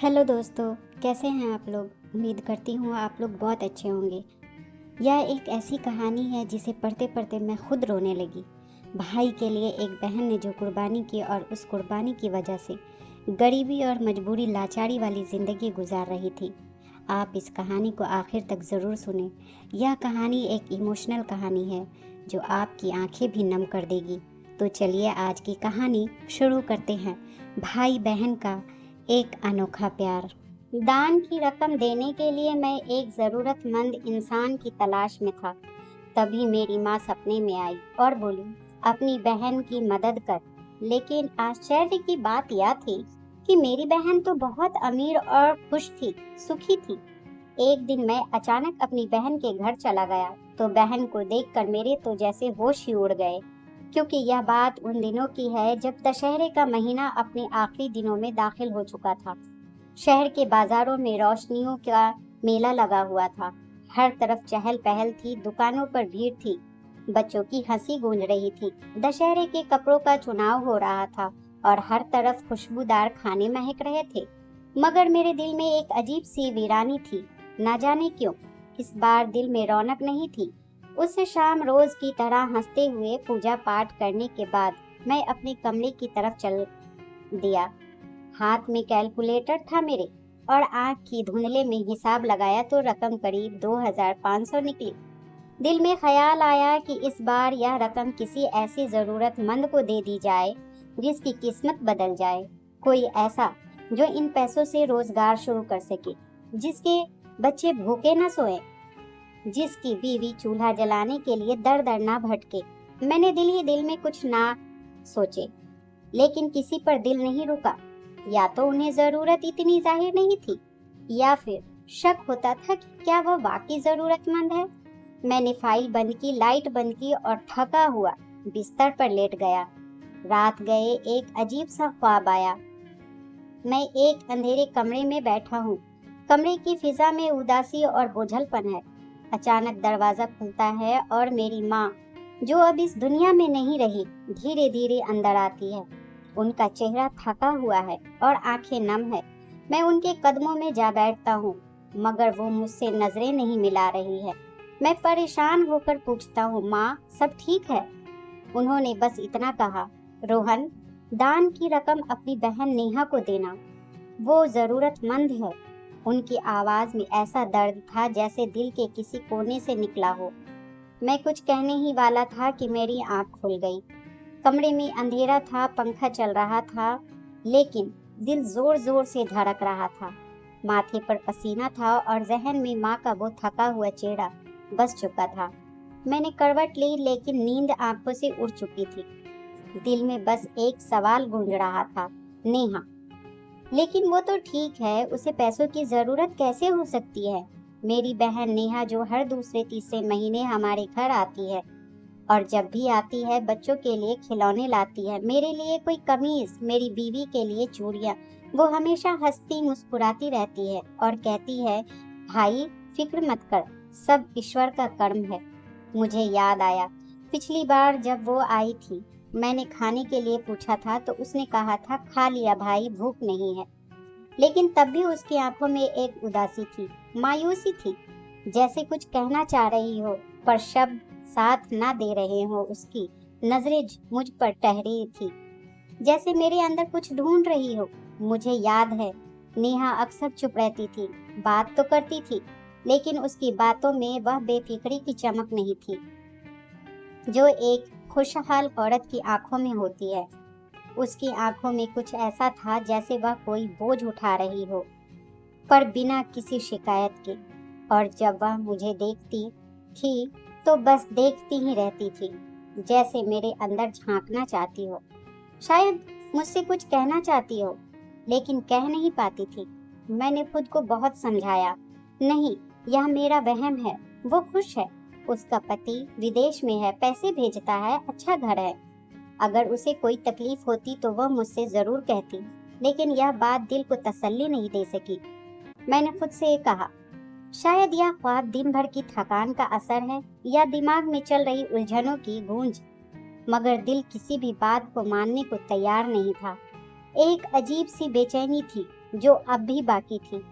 Hello दोस्तों, कैसे हैं आप लोग। उम्मीद करती हूँ आप लोग बहुत अच्छे होंगे। यह एक ऐसी कहानी है जिसे पढ़ते पढ़ते मैं खुद रोने लगी। भाई के लिए एक बहन ने जो कुर्बानी की और उस कुर्बानी की वजह से गरीबी और मजबूरी लाचारी वाली ज़िंदगी गुजार रही थी। आप इस कहानी को आखिर तक ज़रूर सुने। यह कहानी एक इमोशनल कहानी है जो आपकी आंखें भी नम कर देगी। तो चलिए आज की कहानी शुरू करते हैं। भाई बहन का एक अनोखा प्यार। दान की रकम देने के लिए मैं एक ज़रूरतमंद इंसान की तलाश में था। तभी मेरी माँ सपने में आई और बोली, अपनी बहन की मदद कर। लेकिन आश्चर्य की बात यह थी कि मेरी बहन तो बहुत अमीर और खुश थी, सुखी थी। एक दिन मैं अचानक अपनी बहन के घर चला गया तो बहन को देखकर मेरे तो जैसे होश ही उड़ गए, क्योंकि यह बात उन दिनों की है जब दशहरे का महीना अपने आखिरी दिनों में दाखिल हो चुका था। शहर के बाजारों में रोशनियों का मेला लगा हुआ था। हर तरफ चहल पहल थी, दुकानों पर भीड़ थी, बच्चों की हंसी गूंज रही थी। दशहरे के कपड़ों का चुनाव हो रहा था और हर तरफ खुशबूदार खाने महक रहे थे। मगर मेरे दिल में एक अजीब सी वीरानी थी। न जाने क्यों इस बार दिल में रौनक नहीं थी। उस शाम रोज की तरह हंसते हुए पूजा पाठ करने के बाद मैं अपने कमरे की तरफ चल दिया। हाथ में कैलकुलेटर था मेरे और आंख की धुंधले में हिसाब लगाया तो रकम करीब 2500 निकली। दिल में ख्याल आया कि इस बार यह रकम किसी ऐसी जरूरतमंद को दे दी जाए जिसकी किस्मत बदल जाए। कोई ऐसा जो इन पैसों से रोजगार शुरू कर सके, जिसके बच्चे भूखे न सोए, जिसकी बीवी चूल्हा जलाने के लिए दर दर ना भटके। मैंने दिल ही दिल में कुछ ना सोचे, लेकिन किसी पर दिल नहीं रुका। या तो उन्हें जरूरत इतनी जाहिर नहीं थी, या फिर शक होता था कि क्या वह वाकई जरूरतमंद है। मैंने फाइल बंद की, लाइट बंद की और थका हुआ बिस्तर पर लेट गया। रात गए एक अजीब सा ख्वाब आया। मैं एक अंधेरे कमरे में बैठा हूँ। कमरे की फिजा में उदासी और बोझलपन है। अचानक दरवाजा खुलता है और मेरी माँ, जो अब इस दुनिया में नहीं रही, धीरे धीरे अंदर आती है। उनका चेहरा थका हुआ है और आंखें नम है। मैं उनके कदमों में जा बैठता हूँ, मगर वो मुझसे नजरें नहीं मिला रही है। मैं परेशान होकर पूछता हूँ, माँ सब ठीक है? उन्होंने बस इतना कहा, रोहन, दान की रकम अपनी बहन नेहा को देना, वो जरूरतमंद है। उनकी आवाज में ऐसा दर्द था जैसे दिल के किसी कोने से निकला हो। मैं कुछ कहने ही वाला था कि मेरी आंख खुल गई। कमरे में अंधेरा था, पंखा चल रहा था, लेकिन दिल जोर जोर से धड़क रहा था। माथे पर पसीना था और जहन में माँ का वो थका हुआ चेहरा बस चुका था। मैंने करवट ली, लेकिन नींद आंखों से उड़ चुकी थी। दिल में बस एक सवाल गूंज रहा था, नेहा। लेकिन वो तो ठीक है, उसे पैसों की जरूरत कैसे हो सकती है? मेरी बहन नेहा जो हर दूसरे तीसरे महीने हमारे घर आती है और जब भी आती है बच्चों के लिए खिलौने लाती है, मेरे लिए कोई कमीज, मेरी बीवी के लिए चूड़ियाँ। वो हमेशा हंसती मुस्कुराती रहती है और कहती है, भाई फिक्र मत कर, सब ईश्वर का कर्म है। मुझे याद आया, पिछली बार जब वो आई थी, मैंने खाने के लिए पूछा था तो उसने कहा था, खा लिया भाई, भूख नहीं है। लेकिन तब भी उसकी आंखों में एक उदासी थी, मायूसी थी, जैसे कुछ कहना चाह रही हो पर शब्द साथ ना दे रहे हो। उसकी नजरें मुझ पर ठहरी थी, जैसे मेरे अंदर कुछ ढूंढ रही हो। मुझे याद है, नेहा अक्सर चुप रहती थी, बात तो करती थी, लेकिन उसकी बातों में वह बेफिक्री की चमक नहीं थी जो एक खुशहाल औरत की आंखों में होती है। उसकी आंखों में कुछ ऐसा था जैसे वह कोई बोझ उठा रही हो, पर बिना किसी शिकायत के। और जब वह मुझे देखती थी तो बस देखती ही रहती थी, जैसे मेरे अंदर झांकना चाहती हो, शायद मुझसे कुछ कहना चाहती हो, लेकिन कह नहीं पाती थी। मैंने खुद को बहुत समझाया, नहीं, यह मेरा वहम है। वो खुश है, उसका पति विदेश में है, पैसे भेजता है, अच्छा घर है। अगर उसे कोई तकलीफ होती तो वह मुझसे जरूर कहती, लेकिन यह बात दिल को तसल्ली नहीं दे सकी। मैंने खुद से कहा, शायद यह ख्वाब दिन भर की थकान का असर है या दिमाग में चल रही उलझनों की गूंज। मगर दिल किसी भी बात को मानने को तैयार नहीं था। एक अजीब सी बेचैनी थी जो अब भी बाकी थी।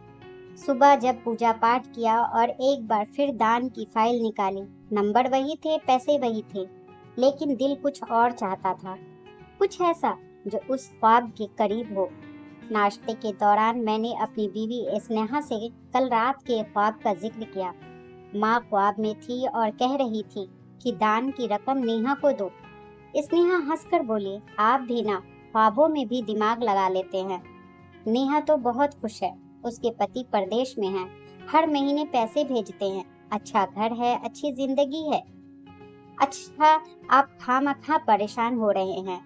सुबह जब पूजा पाठ किया और एक बार फिर दान की फाइल निकाली, नंबर वही थे, पैसे वही थे, लेकिन दिल कुछ और चाहता था, कुछ ऐसा जो उस ख्वाब के करीब हो। नाश्ते के दौरान मैंने अपनी बीवी स्नेहा से कल रात के ख्वाब का जिक्र किया। माँ ख्वाब में थी और कह रही थी कि दान की रकम नेहा को दो। स्नेहा हंसकर बोली, आप भी ना ख्वाबों में भी दिमाग लगा लेते हैं। नेहा तो बहुत खुश है, उसके पति परदेश में हैं, हर महीने पैसे भेजते हैं, अच्छा घर है, अच्छी जिंदगी है। अच्छा, आप खामखा परेशान हो रहे हैं।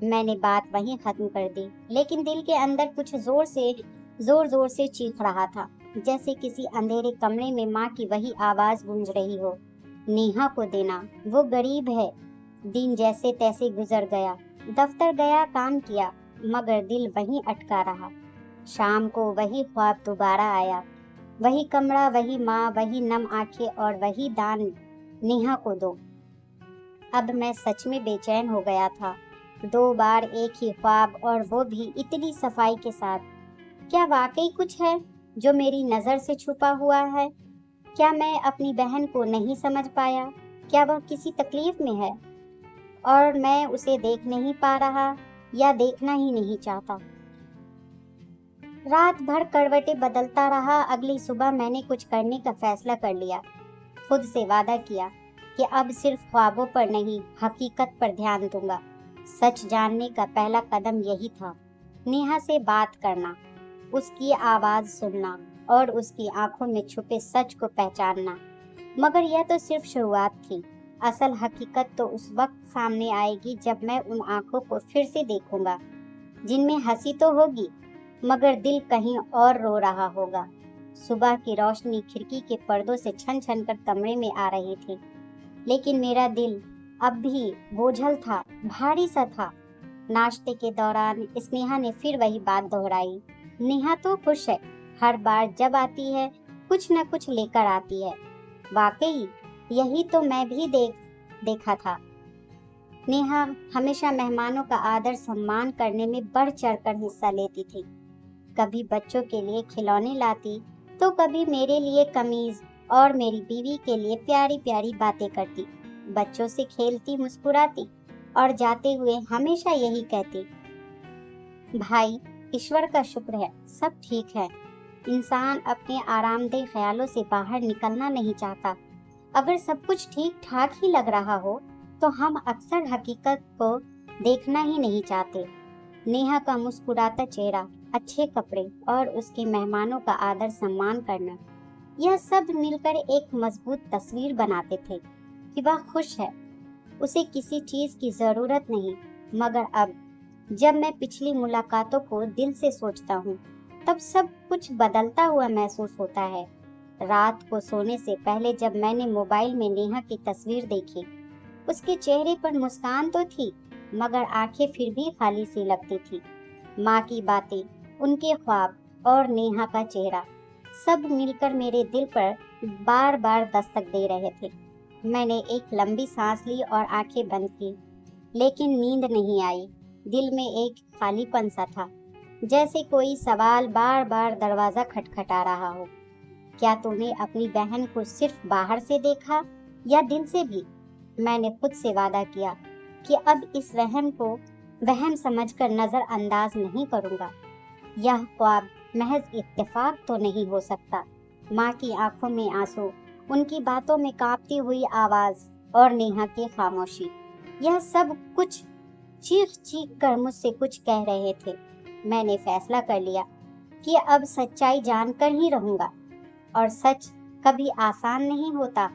मैंने बात वहीं खत्म कर दी, लेकिन दिल के अंदर कुछ जोर जोर से चीख रहा था, जैसे किसी अंधेरे कमरे में माँ की वही आवाज गूंज रही हो, नेहा को देना, वो गरीब है। दिन जैसे तैसे गुजर गया, दफ्तर गया, काम किया, मगर दिल वहीं अटका रहा। शाम को वही ख्वाब दोबारा आया, वही कमरा, वही माँ, वही नम आंखें और वही दान, नेहा को दो। अब मैं सच में बेचैन हो गया था। 2 बार एक ही ख्वाब, और वो भी इतनी सफाई के साथ। क्या वाकई कुछ है जो मेरी नजर से छुपा हुआ है? क्या मैं अपनी बहन को नहीं समझ पाया? क्या वह किसी तकलीफ में है और मैं उसे देख नहीं पा रहा, या देखना ही नहीं चाहता? रात भर करवटें बदलता रहा। अगली सुबह मैंने कुछ करने का फैसला कर लिया। खुद से वादा किया कि अब सिर्फ ख्वाबों पर नहीं, हकीकत पर ध्यान दूंगा। सच जानने का पहला कदम यही था, नेहा से बात करना, उसकी आवाज सुनना और उसकी आंखों में छुपे सच को पहचानना। मगर यह तो सिर्फ शुरुआत थी। असल हकीकत तो उस वक्त सामने आएगी जब मैं उन आंखों को फिर से देखूंगा, जिनमें हंसी तो होगी मगर दिल कहीं और रो रहा होगा। सुबह की रोशनी खिड़की के पर्दों से छन छन कर कमरे में आ रही थी, लेकिन मेरा दिल अब भी बोझल था, भारी सा था। नाश्ते के दौरान स्नेहा ने फिर वही बात दोहराई, नेहा तो खुश है, हर बार जब आती है कुछ न कुछ लेकर आती है। वाकई यही तो मैं भी देखा था। नेहा हमेशा मेहमानों का आदर सम्मान करने में बढ़ चढ़कर हिस्सा लेती थी। कभी बच्चों के लिए खिलौने लाती, तो कभी मेरे लिए कमीज और मेरी बीवी के लिए प्यारी प्यारी बातें करती। बच्चों से खेलती, मुस्कुराती और जाते हुए हमेशा यही कहती, भाई ईश्वर का शुक्र है, सब ठीक है। इंसान अपने आरामदेह ख्यालों से बाहर निकलना नहीं चाहता। अगर सब कुछ ठीक ठाक ही लग रहा हो तो हम अक्सर हकीकत को देखना ही नहीं चाहते। नेहा का मुस्कुराता चेहरा, अच्छे कपड़े और उसके मेहमानों का आदर सम्मान करना, यह सब मिलकर एक मजबूत तस्वीर बनाते थे कि वह खुश है, उसे किसी चीज की जरूरत नहीं। मगर अब जब मैं पिछली मुलाकातों को दिल से सोचता हूँ, तब सब कुछ बदलता हुआ महसूस होता है। रात को सोने से पहले जब मैंने मोबाइल में नेहा की तस्वीर देखी, उसके चेहरे पर मुस्कान तो थी, मगर आंखें फिर भी खाली सी लगती थी। माँ की बातें, उनके ख्वाब और नेहा का चेहरा, सब मिलकर मेरे दिल पर बार बार दस्तक दे रहे थे। मैंने एक लंबी सांस ली और आंखें बंद की, लेकिन नींद नहीं आई। दिल में एक खालीपन सा था, जैसे कोई सवाल बार बार दरवाजा खटखटा रहा हो। क्या तूने अपनी बहन को सिर्फ बाहर से देखा या दिल से भी? मैंने खुद से वादा किया कि अब इस वहम को वहम समझकर नजरअंदाज नहीं करूंगा। यह ख्वाब महज इत्तेफाक तो नहीं हो सकता। माँ की आंखों में आंसू, उनकी बातों में कांपती हुई आवाज और नेहा की खामोशी, यह सब कुछ चीख चीख कर मुझसे कुछ कह रहे थे। मैंने फैसला कर लिया कि अब सच्चाई जानकर ही रहूंगा, और सच कभी आसान नहीं होता।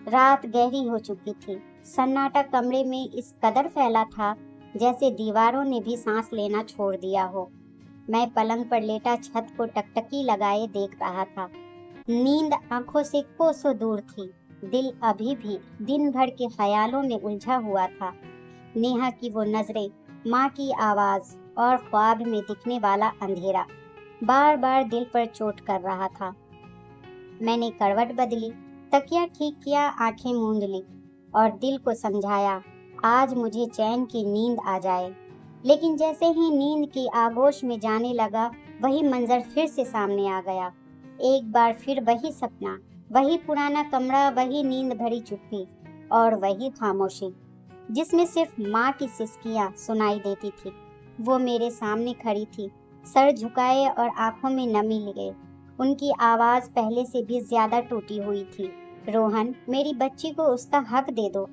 रात गहरी हो चुकी थी। सन्नाटा कमरे में इस कदर फैला था जैसे दीवारों ने भी सांस लेना छोड़ दिया हो। मैं पलंग पर लेटा छत को टकटकी लगाए देख रहा था। नींद आंखों से कोसों दूर थी। दिल अभी भी दिन भर के ख्यालों में उलझा हुआ था। नेहा की वो नजरें, माँ की आवाज और ख्वाब में दिखने वाला अंधेरा बार बार दिल पर चोट कर रहा था। मैंने करवट बदली, तकिया ठीक किया, आंखें मूंद ली और दिल को समझाया आज मुझे चैन की नींद आ जाए। लेकिन जैसे ही नींद की आगोश में जाने लगा, वही मंजर फिर से सामने आ गया। एक बार फिर वही सपना, वही पुराना कमरा, वही नींद भरी चुप्पी और वही खामोशी जिसमें सिर्फ माँ की सिसकियाँ सुनाई देती थी। वो मेरे सामने खड़ी थी, सर झुकाए और आंखों में नमी लिए। उनकी आवाज़ पहले से भी ज्यादा टूटी हुई थी। रोहन, मेरी बच्ची को उसका हक दे दो।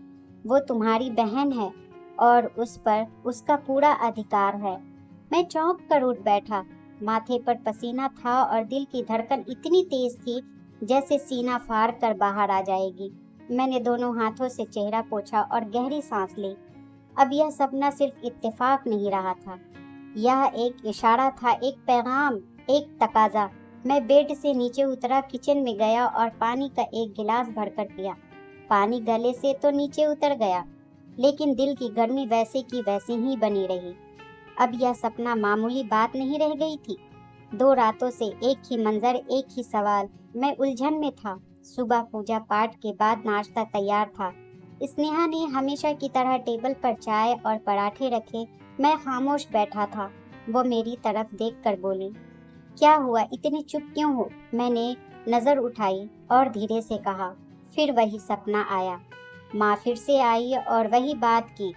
वो तुम्हारी बहन है और उस पर उसका पूरा अधिकार है। मैं चौंक कर उठ बैठा। माथे पर पसीना था और दिल की धड़कन इतनी तेज थी जैसे सीना फाड़ कर बाहर आ जाएगी। मैंने दोनों हाथों से चेहरा पोंछा और गहरी सांस ली। अब यह सपना सिर्फ इत्तेफाक नहीं रहा था, यह एक इशारा था, एक पैगाम, एक तकाजा। मैं बेड से नीचे उतरा, किचन में गया और पानी का एक गिलास भरकर पिया। पानी गले से तो नीचे उतर गया, लेकिन दिल की गर्मी वैसे की वैसी ही बनी रही। अब यह सपना मामूली बात नहीं रह गई थी। 2 रातों से एक ही मंजर, एक ही सवाल। मैं उलझन में था। सुबह पूजा पाठ के बाद नाश्ता तैयार था। स्नेहा ने हमेशा की तरह टेबल पर चाय और पराठे रखे। मैं खामोश बैठा था। वो मेरी तरफ देखकर बोली, क्या हुआ, इतनी चुप क्यों हो? मैंने नजर उठाई और धीरे से कहा, फिर वही सपना आया। माँ फिर से आई और वही बात की।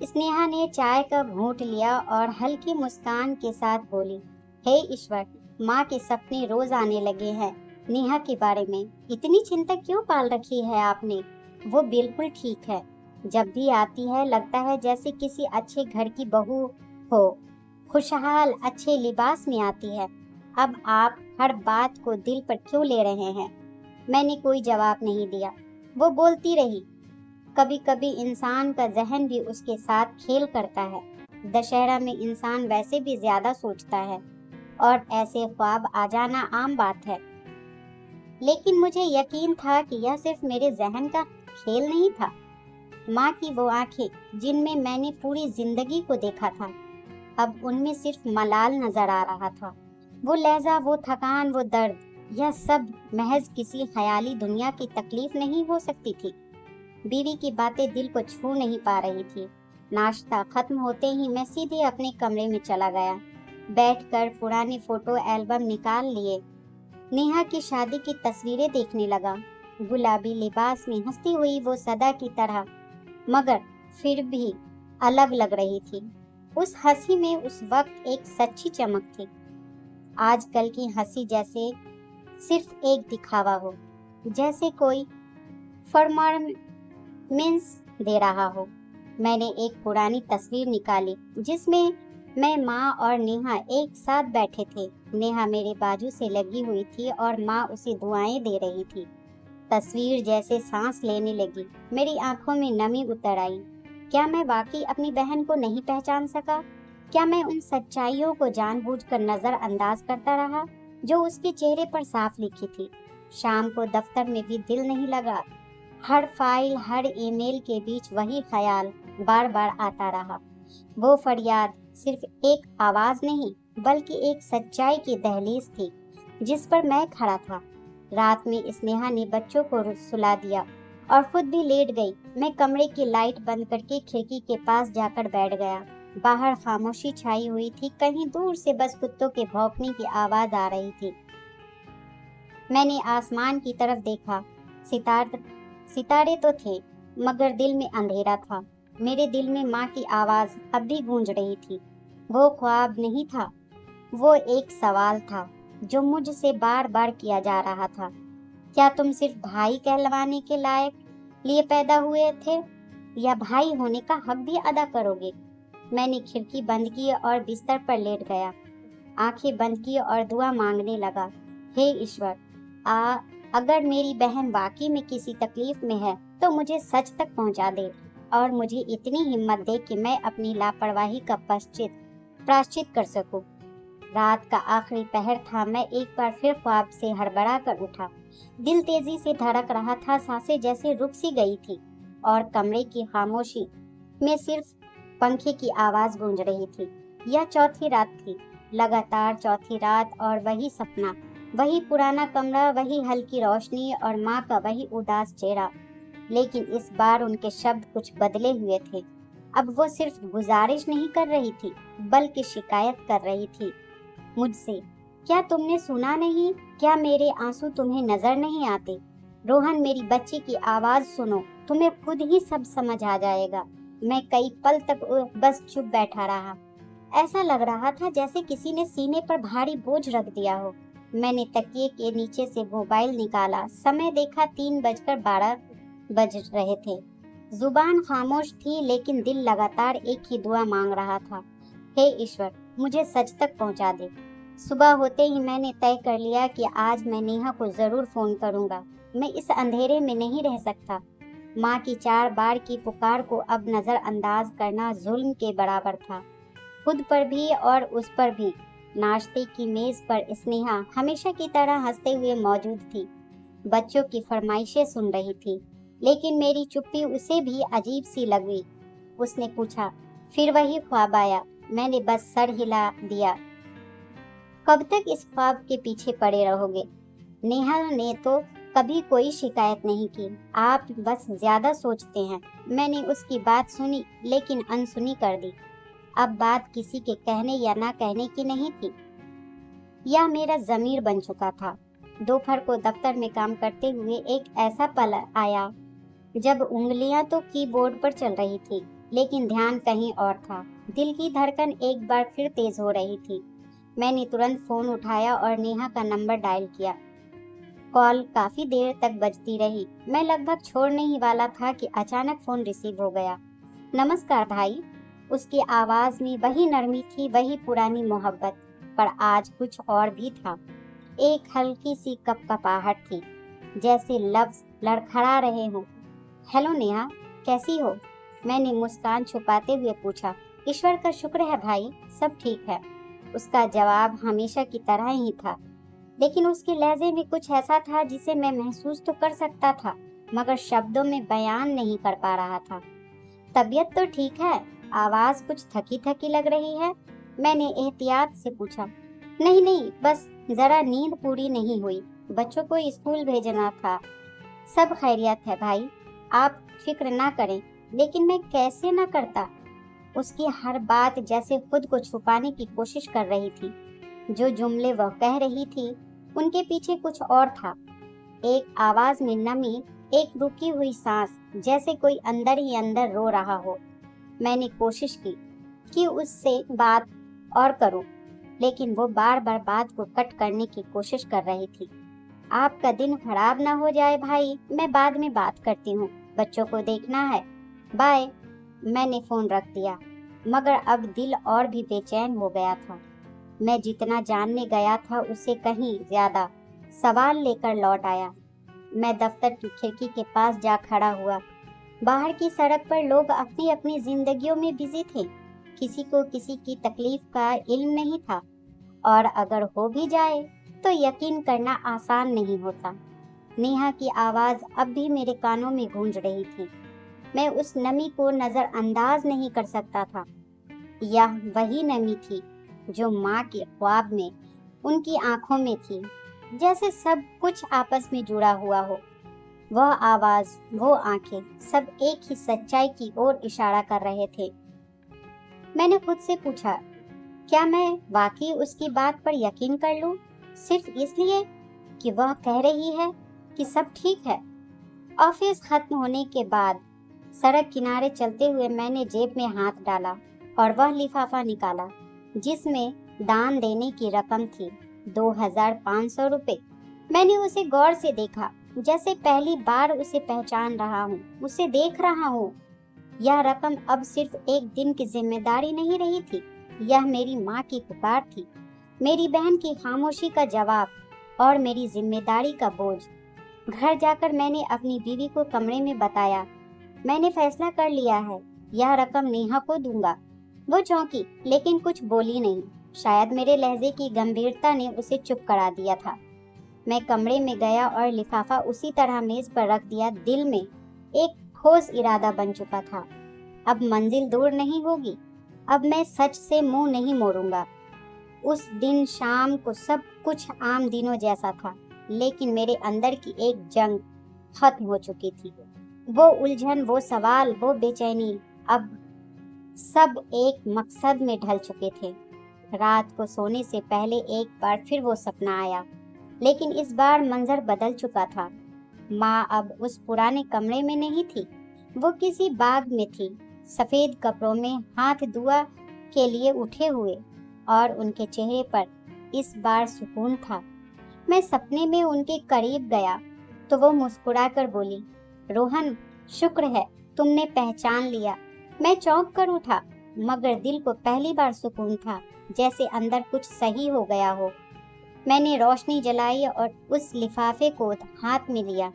स्नेहा ने चाय का घूंट लिया और हल्की मुस्कान के साथ बोली, हे ईश्वर, माँ के सपने रोज आने लगे हैं। नेहा के बारे में इतनी चिंता क्यों पाल रखी है आपने? वो बिल्कुल ठीक है। जब भी आती है लगता है जैसे किसी अच्छे घर की बहू हो, खुशहाल, अच्छे लिबास में आती है। अब आप हर बात को दिल पर क्यों ले रहे हैं? मैंने कोई जवाब नहीं दिया। वो बोलती रही, कभी कभी इंसान का जहन भी उसके साथ खेल करता है। दशहरा में इंसान वैसे भी ज्यादा सोचता है और ऐसे ख्वाब आ जाना आम बात है। लेकिन मुझे यकीन था कि यह सिर्फ मेरे जहन का खेल नहीं था। माँ की वो आंखें जिनमें मैंने पूरी जिंदगी को देखा था, अब उनमें सिर्फ मलाल नजर आ रहा था। वो लहजा, वो थकान, वो दर्द, यह सब महज किसी ख्याली दुनिया की तकलीफ नहीं हो सकती थी। बीवी की बातें दिल को छू नहीं पा रही थी। नाश्ता खत्म होते ही मैं सीधे अपने कमरे में चला गया। बैठकर पुराने फोटो एल्बम निकाल लिए। नेहा की शादी की तस्वीरें देखने लगा। गुलाबी लिबास में हंसती हुई वो सदा की तरह, मगर फिर भी अलग लग रही थी। उस हंसी में उस वक्त एक सच्ची चमक थी। आजकल की हंसी जैसे सिर्फ एक दिखावा हो, जैसे कोई परफॉर्मेंस दे रहा हो। मैंने एक पुरानी तस्वीर निकाली जिसमें मैं, माँ और नेहा एक साथ बैठे थे। नेहा मेरे बाजू से लगी हुई थी और माँ उसे दुआएं दे रही थी। तस्वीर जैसे सांस लेने लगी, मेरी आंखों में नमी उतर आई। क्या मैं वाकई अपनी बहन को नहीं पहचान सका? क्या मैं उन सच्चाइयों को जानबूझकर नजरअंदाज करता रहा जो उसके चेहरे पर साफ लिखी थी? शाम को दफ्तर में भी दिल नहीं लगा। हर फाइल, हर ईमेल के बीच वही ख्याल बार बार आता रहा। वो फरियाद सिर्फ एक आवाज नहीं, बल्कि एक सच्चाई की दहलीज थी जिस पर मैं खड़ा था। रात में स्नेहा ने बच्चों को सुला दिया और खुद भी लेट गई। मैं कमरे की लाइट बंद करके खिड़की के पास जाकर बैठ गया। बाहर खामोशी छाई हुई थी, कहीं दूर से बस कुत्तों के भौंकने की आवाज आ रही थी। मैंने आसमान की तरफ देखा। सितारे तो थे, मगर दिल में अंधेरा था। मेरे दिल में माँ की आवाज अब भी गूंज रही थी। वो ख्वाब नहीं था, वो एक सवाल था जो मुझसे बार बार किया जा रहा था। क्या तुम सिर्फ भाई कहलवाने के लिए पैदा हुए थे, या भाई होने का हक भी अदा करोगे? मैंने खिड़की बंद की और बिस्तर पर लेट गया। आंखें बंद की और दुआ मांगने लगा, हे ईश्वर, अगर मेरी बहन वाकई में किसी तकलीफ में है तो मुझे सच तक पहुंचा दे और मुझे इतनी हिम्मत दे कि मैं अपनी लापरवाही का प्रायश्चित कर सकूं। रात का आखिरी पहर था। मैं एक बार फिर ख्वाब से हड़बड़ा कर उठा। दिल तेजी से धड़क रहा था, सांसें जैसे रुक सी गई थी और कमरे की खामोशी में सिर्फ पंखे की आवाज गूंज रही थी। यह चौथी रात थी, लगातार चौथी रात, और वही सपना, वही पुराना कमरा, वही हल्की रोशनी और माँ का वही उदास चेहरा। लेकिन इस बार उनके शब्द कुछ बदले हुए थे। अब वो सिर्फ गुजारिश नहीं कर रही थी, बल्कि शिकायत कर रही थी। मुझसे, क्या तुमने सुना नहीं? क्या मेरे आंसू तुम्हें नजर नहीं आते? रोहन, मेरी बच्ची की आवाज सुनो, तुम्हें खुद ही सब समझ आ जाएगा। मैं कई पल तक बस चुप बैठा रहा। ऐसा लग रहा था जैसे किसी ने सीने पर भारी बोझ रख दिया हो। मैंने तकिए के नीचे से मोबाइल निकाला, समय देखा 3:12 बज रहे थे। जुबान खामोश थी लेकिन दिल लगातार एक ही दुआ मांग रहा था, हे ईश्वर, मुझे सच तक पहुंचा दे। सुबह होते ही मैंने तय कर लिया कि आज मैं नेहा को जरूर फोन करूंगा। मैं इस अंधेरे में नहीं रह सकता। माँ की 4 बार की पुकार को अब नजरअंदाज करना जुल्म के बराबर था, खुद पर भी और उस पर भी। नाश्ते की मेज पर स्नेहा हमेशा की तरह हंसते हुए मौजूद थी, बच्चों की फरमाइशें सुन रही थी, लेकिन मेरी चुप्पी उसे भी अजीब सी लगी। उसने पूछा, फिर वही ख्वाब आया? मैंने बस सर हिला दिया। कब तक इस ख्वाब के पीछे पड़े रहोगे? नेहा ने तो कभी कोई शिकायत नहीं की, आप बस ज्यादा सोचते हैं। मैंने उसकी बात सुनी लेकिन अनसुनी कर दी। अब बात किसी के कहने या ना कहने की नहीं थी, यह मेरा ज़मीर बन चुका था। दोपहर को दफ्तर में काम करते हुए एक ऐसा पल आया जब उंगलियां तो कीबोर्ड पर चल रही थी, लेकिन ध्यान कहीं और था। दिल की धड़कन एक बार फिर तेज हो रही थी। मैंने तुरंत फोन उठाया और नेहा का नंबर डायल किया। कॉल काफी देर तक बजती रही। मैं लगभग छोड़ने ही वाला था कि अचानक फोन रिसीव हो गया। नमस्कार भाई। उसकी आवाज में वही नरमी थी, वही पुरानी मोहब्बत, पर आज कुछ और भी था। एक हल्की सी कपकपाहट थी, जैसे लफ्ज लड़खड़ा रहे हों। हेलो नेहा, कैसी हो? मैंने मुस्कान छुपाते हुए पूछा। ईश्वर का शुक्र है भाई, सब ठीक है। उसका जवाब हमेशा की तरह ही था, लेकिन उसके लहजे में कुछ ऐसा था जिसे मैं महसूस तो कर सकता था, मगर शब्दों में बयान नहीं कर पा रहा था। तबीयत तो ठीक है, आवाज कुछ थकी थकी लग रही है। मैंने एहतियात से पूछा। नहीं नहीं, बस जरा नींद पूरी नहीं हुई, बच्चों को स्कूल भेजना था। सब खैरियत है भाई, आप फिक्र ना करें। लेकिन मैं कैसे ना करता? उसकी हर बात जैसे खुद को छुपाने की कोशिश कर रही थी। जो जुमले वह कह रही थी, उनके पीछे कुछ और था। एक आवाज में नमी, एक रुकी हुई सांस, जैसे कोई अंदर ही अंदर रो रहा हो। मैंने कोशिश की कि उससे बात और करूं, लेकिन वो बार बार बात को कट करने की कोशिश कर रही थी। आपका दिन खराब ना हो जाए भाई, मैं बाद में बात करती हूँ, बच्चों को देखना है, बाय। मैंने फोन रख दिया, मगर अब दिल और भी बेचैन हो गया था। मैं जितना जानने गया था उससे कहीं ज्यादा सवाल लेकर लौट आया। मैं दफ्तर की खिड़की के पास जा खड़ा हुआ। बाहर की सड़क पर लोग अपनी अपनी जिंदगियों में बिजी थे। किसी को किसी की तकलीफ का इल्म नहीं था, और अगर हो भी जाए तो यकीन करना आसान नहीं होता। नेहा की आवाज अब भी मेरे कानों में गूंज रही थी। मैं उस नमी को नजरअंदाज नहीं कर सकता था। यह वही नमी थी जो माँ के ख्वाब में, उनकी आंखों में थी, जैसे सब कुछ आपस में जुड़ा हुआ हो। वह आवाज, वो आंखें, सब एक ही सच्चाई की ओर इशारा कर रहे थे। मैंने खुद से पूछा, क्या मैं वाकई उसकी बात पर यकीन कर लूं, सिर्फ इसलिए कि वह कह रही है कि सब ठीक है। ऑफिस खत्म होने के बाद सड़क किनारे चलते हुए मैंने जेब में हाथ डाला और वह लिफाफा निकाला जिसमें दान देने की रकम थी, 2500 रुपए। मैंने उसे गौर से देखा, जैसे पहली बार उसे पहचान रहा हूँ, उसे देख रहा हूँ। यह रकम अब सिर्फ एक दिन की जिम्मेदारी नहीं रही थी, यह मेरी माँ की पुकार थी, मेरी बहन की खामोशी का जवाब और मेरी जिम्मेदारी का बोझ। घर जाकर मैंने अपनी बीवी को कमरे में बताया, मैंने फैसला कर लिया है, यह रकम नेहा को दूंगा। वो चौंकी लेकिन कुछ बोली नहीं। शायद मेरे लहजे की गंभीरता ने उसे चुप करा दिया था। मैं कमरे में गया और लिफाफा उसी तरह मेज पर रख दिया। दिल में एक ठोस इरादा बन चुका था, अब मंजिल दूर नहीं होगी, अब मैं सच से मुंह नहीं मोड़ूंगा। उस दिन शाम को सब कुछ आम दिनों जैसा था, लेकिन मेरे अंदर की एक जंग खत्म हो चुकी थी। वो उलझन, वो सवाल, वो बेचैनी अब सब एक मकसद में ढल चुके थे। رات کو سونے سے پہلے ایک بار پھر وہ سپنا آیا، لیکن اس بار منظر بدل چکا تھا۔ ماں اب اس پرانے کمرے میں نہیں تھی، وہ کسی باغ میں تھی، سفید کپڑوں میں، ہاتھ دعا کے لیے اٹھے ہوئے، اور ان کے چہرے پر اس بار سکون تھا۔ میں سپنے میں ان کے قریب گیا تو وہ مسکرا کر بولی، روہن، شکر ہے تم نے پہچان لیا۔ میں چونک کر اٹھا، مگر دل کو پہلی بار سکون تھا، جیسے اندر کچھ صحیح ہو گیا ہو۔ میں نے روشنی جلائی اور اس لفافے کو ہاتھ میں لیا۔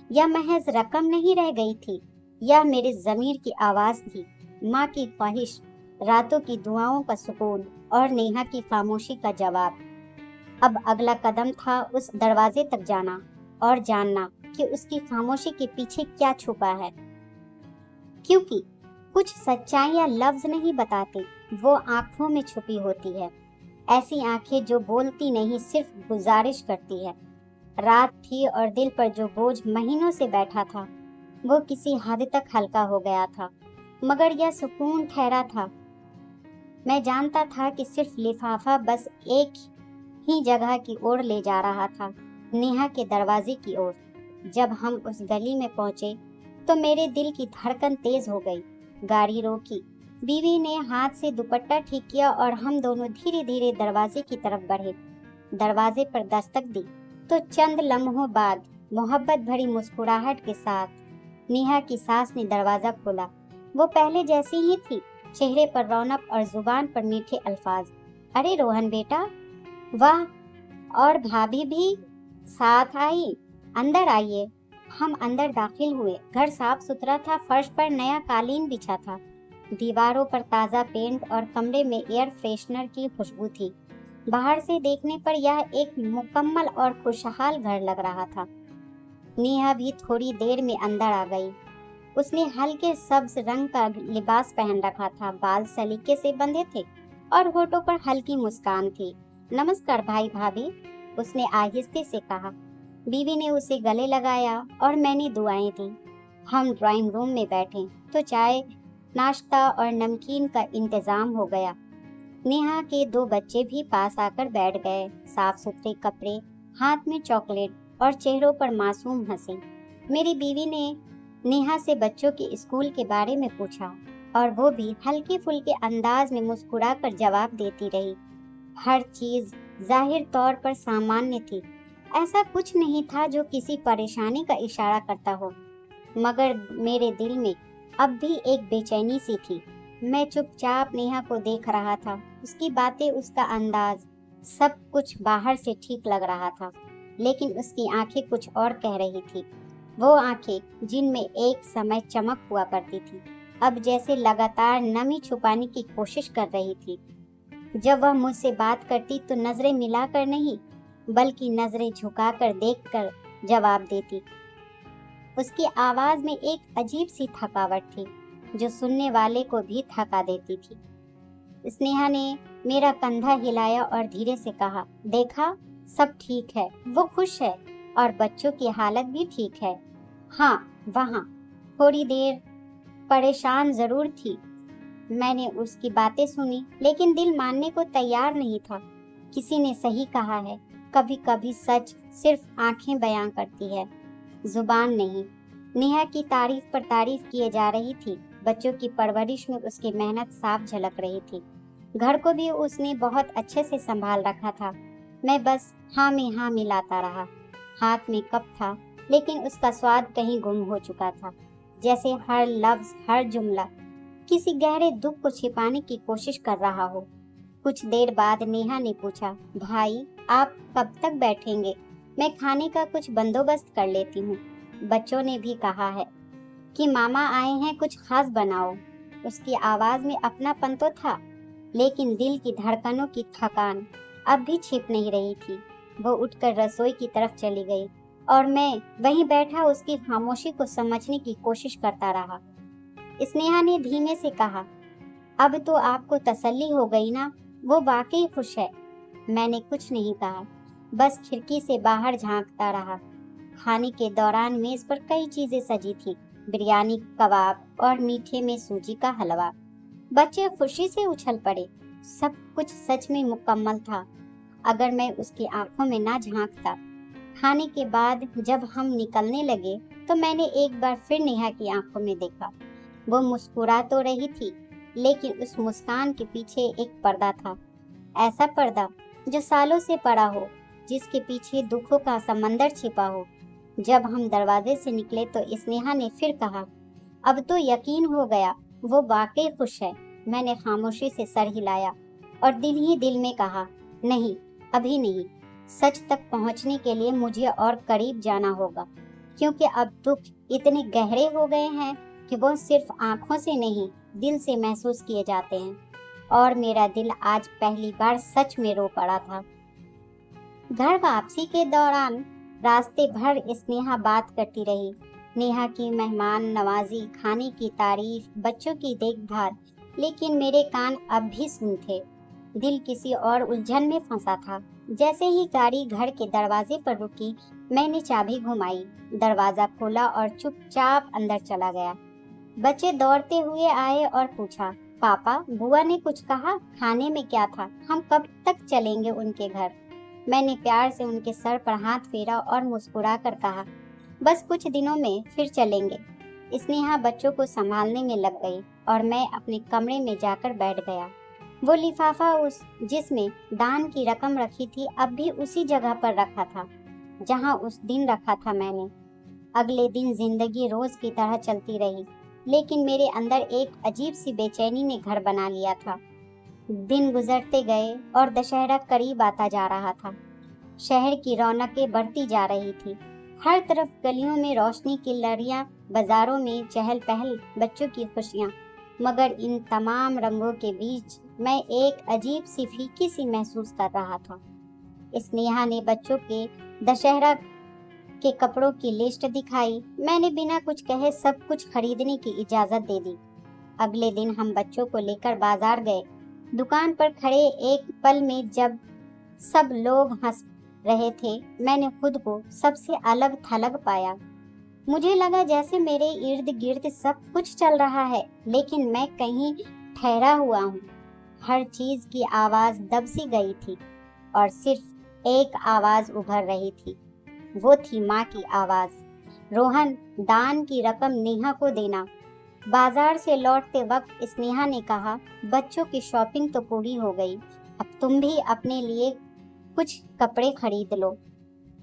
یہ محض رقم نہیں رہ گئی تھی، یہ میرے ضمیر کی آواز تھی، ماں کی خواہش، راتوں کی دعاؤں کا سکون اور نیہا کی خاموشی کا جواب۔ اب اگلا قدم تھا اس دروازے تک جانا اور جاننا کہ اس کی خاموشی کے پیچھے کیا چھپا ہے، کیونکہ کچھ سچائیاں لفظ نہیں بتاتی، وہ آنکھوں میں چھپی ہوتی ہے، ایسی آنکھیں جو بولتی نہیں، صرف گزارش کرتی ہے۔ رات تھی اور دل پر جو بوجھ مہینوں سے بیٹھا تھا وہ کسی حد تک ہلکا ہو گیا تھا، مگر یہ سکون ٹھہرا تھا۔ میں جانتا تھا کہ صرف لفافہ بس ایک ہی جگہ کی اور لے جا رہا تھا، نیہا کے دروازے کی اور۔ جب ہم اس گلی میں پہنچے تو میرے دل کی دھڑکن تیز ہو گئی۔ گاڑی روکی، بیوی نے ہاتھ سے دوپٹہ ٹھیک کیا اور ہم دونوں دھیرے دھیرے دروازے کی طرف بڑھے۔ دروازے پر دستک دی تو چند لمحوں بعد محبت بھری مسکراہٹ کے ساتھ نیہا کی ساس نے دروازہ کھولا۔ وہ پہلے جیسی ہی تھی، چہرے پر رونق اور زبان پر میٹھے الفاظ۔ ارے روہن بیٹا، واہ، اور بھابھی بھی ساتھ آئی، اندر آئیے۔ ہم اندر داخل ہوئے۔ گھر صاف ستھرا تھا، فرش پر نیا قالین بچھا تھا، دیواروں پر تازہ پینٹ اور کمرے میں ایئر فریشنر کی خوشبو تھی۔ باہر سے دیکھنے پر یہ ایک مکمل اور خوشحال گھر لگ رہا تھا۔ نیہا بھی تھوڑی دیر میں اندر آ گئی۔ اس نے ہلکے سبز رنگ کا لباس پہن رکھا تھا، بال سلیقے سے بندھے تھے اور ہونٹوں پر ہلکی مسکان تھی۔ نمسکار بھائی بھابھی، اس نے آہستہ سے کہا۔ بیوی نے اسے گلے لگایا اور میں نے دعائیں دیں۔ ہم ڈرائنگ روم میں بیٹھے تو چائے، ناشتہ اور نمکین کا انتظام ہو گیا۔ نیہا کے 2 بچے بھی پاس آ کر بیٹھ گئے، صاف ستھرے کپڑے، ہاتھ میں چاکلیٹ اور چہروں پر معصوم ہنسی۔ میری بیوی نے نیہا سے بچوں کے اسکول کے بارے میں پوچھا اور وہ بھی ہلکے پھلکے انداز میں مسکرا کر جواب دیتی رہی۔ ہر چیز ظاہر طور پر سامانیہ تھی، ایسا کچھ نہیں تھا جو کسی پریشانی کا اشارہ کرتا ہو، مگر میرے دل میں اب بھی ایک بے چینی سی تھی۔ میں چپ چاپ نیہا کو دیکھ رہا تھا، اس کی باتیں، اس کا انداز، سب کچھ باہر سے ٹھیک لگ رہا تھا، لیکن اس کی آنکھیں کچھ اور کہہ رہی تھی۔ وہ آنکھیں جن میں ایک سمے چمک ہوا کرتی تھی، اب جیسے لگاتار نمی چھپانے کی کوشش کر رہی تھی۔ جب وہ مجھ سے بات کرتی تو نظریں ملا کر نہیں، بلکہ نظریں جھکا کر دیکھ کر جواب دیتی۔ اس کی آواز میں ایک عجیب سی تھکاوٹ تھی جو سننے والے کو بھی تھکا دیتی تھی۔ نیہا نے میرا کندھا ہلایا اور دھیرے سے کہا، دیکھا، سب ٹھیک ہے، وہ خوش ہے اور بچوں کی حالت بھی ٹھیک ہے۔ ہاں، وہاں تھوڑی دیر پریشان ضرور تھی۔ میں نے اس کی باتیں سنی، لیکن دل ماننے کو تیار نہیں تھا۔ کسی نے صحیح کہا ہے، کبھی کبھی سچ صرف آنکھیں بیان کرتی ہے، زبان نہیں۔ نیہا کی تعریف پر تعریف کیے جا رہی تھی، بچوں کی پرورش میں اس کی محنت صاف جھلک رہی تھی، گھر کو بھی اس نے بہت اچھے سے سنبھال رکھا تھا۔ میں بس ہاں میں ہاں ملاتا رہا۔ ہاتھ میں کپ تھا، لیکن اس کا سواد کہیں گم ہو چکا تھا، جیسے ہر لفظ، ہر جملہ کسی گہرے دکھ کو چھپانے کی کوشش کر رہا ہو۔ کچھ دیر بعد نیہا نے پوچھا، بھائی آپ کب تک بیٹھیں گے؟ میں کھانے کا کچھ بندوبست کر لیتی ہوں۔ بچوں نے بھی کہا ہے کہ ماما آئے ہیں، کچھ خاص بناؤ۔ اس کی آواز میں اپنا پن تو تھا، لیکن دل کی دھڑکنوں کی تھکان اب بھی چھپ نہیں رہی تھی۔ وہ اٹھ کر رسوئی کی طرف چلی گئی اور میں وہیں بیٹھا اس کی خاموشی کو سمجھنے کی کوشش کرتا رہا۔ نیہا نے دھیمے سے کہا، اب تو آپ کو تسلی ہو گئی نا؟ وہ واقعی خوش ہے۔ میں نے کچھ نہیں کہا، بس کھڑکی سے باہر جھانکتا رہا۔ کھانے کے دوران میز پر کئی چیزیں سجی تھی، بریانی، کباب اور میٹھے میں سوجی کا حلوہ۔ بچے خوشی سے اچھل پڑے، سب कुछ सच में मुकम्मल था अगर मैं उसकी आंखों में ना झांकता। खाने के बाद जब हम निकलने लगे तो मैंने एक बार फिर नेहा की आंखों में देखा। वो मुस्कुरा तो रही थी, लेकिन उस मुस्कान के पीछे एक पर्दा था, ऐसा पर्दा जो सालों से पड़ा हो, जिसके पीछे दुखों का समंदर छिपा हो। जब हम दरवाजे से निकले तो स्नेहा ने फिर कहा, अब तो यकीन हो गया वो वाकई खुश है। मैंने खामोशी से सर हिलाया और दिल ही दिल में कहा, नहीं, अभी नहीं। सच तक पहुंचने के लिए मुझे और करीब जाना होगा, क्योंकि अब दुख इतने गहरे हो गए हैं कि वो सिर्फ आंखों से नहीं, दिल से महसूस किए जाते हैं। और मेरा दिल आज पहली बार सच में रो पड़ा था। घर वापसी के दौरान रास्ते भर स्नेहा बात करती रही। नेहा की मेहमान नवाजी, खाने की तारीफ, बच्चों की देखभाल, लेकिन मेरे कान अब भी सुन थे। दिल किसी और उलझन में फंसा था। जैसे ही गाड़ी घर के दरवाजे पर रुकी, मैंने चाबी घुमाई, दरवाजा खोला और चुपचाप अंदर चला गया। बच्चे दौड़ते हुए आए और पूछा, पापा, बुआ ने कुछ कहा? खाने में क्या था? हम कब तक चलेंगे उनके घर? मैंने प्यार से उनके सर पर हाथ फेरा और मुस्कुरा कर कहा, बस कुछ दिनों में फिर चलेंगे। स्नेहा बच्चों को संभालने में लग गई और मैं अपने कमरे में जाकर बैठ गया। वो लिफाफा जिसमें दान की रकम रखी थी अब भी उसी जगह पर रखा था जहां उस दिन रखा था मैंने। अगले दिन जिंदगी रोज की तरह चलती रही, लेकिन मेरे अंदर एक अजीब सी बेचैनी ने घर बना लिया था। दिन गुजरते गए और दशहरा करीब आता जा रहा था। शहर की रौनकें बढ़ती जा रही थी। हर तरफ गलियों में रोशनी की लड़ियां, बाजारों में चहल पहल, बच्चों की खुशियां। मगर इन तमाम रंगों के बीच मैं एक अजीब सी फीकी सी महसूस कर रहा था। स्नेहा ने बच्चों के दशहरा के कपड़ों की लिस्ट दिखाई। मैंने बिना कुछ कहे सब कुछ खरीदने की इजाजत दे दी। अगले दिन हम बच्चों को लेकर बाजार गए। दुकान पर खड़े एक पल में जब सब लोग हंस रहे थे, मैंने खुद को सबसे अलग थलग पाया। मुझे लगा जैसे मेरे इर्द गिर्द सब कुछ चल रहा है, लेकिन मैं कहीं ठहरा हुआ हूँ। हर चीज की आवाज दब सी गई थी और सिर्फ एक आवाज उभर रही थी। वो थी माँ की आवाज, रोहन, दान की रकम नेहा को देना। बाजार से लौटते वक्त स्नेहा ने कहा, बच्चों की शॉपिंग तो पूरी हो गई, अब तुम भी अपने लिए कुछ कपड़े खरीद लो।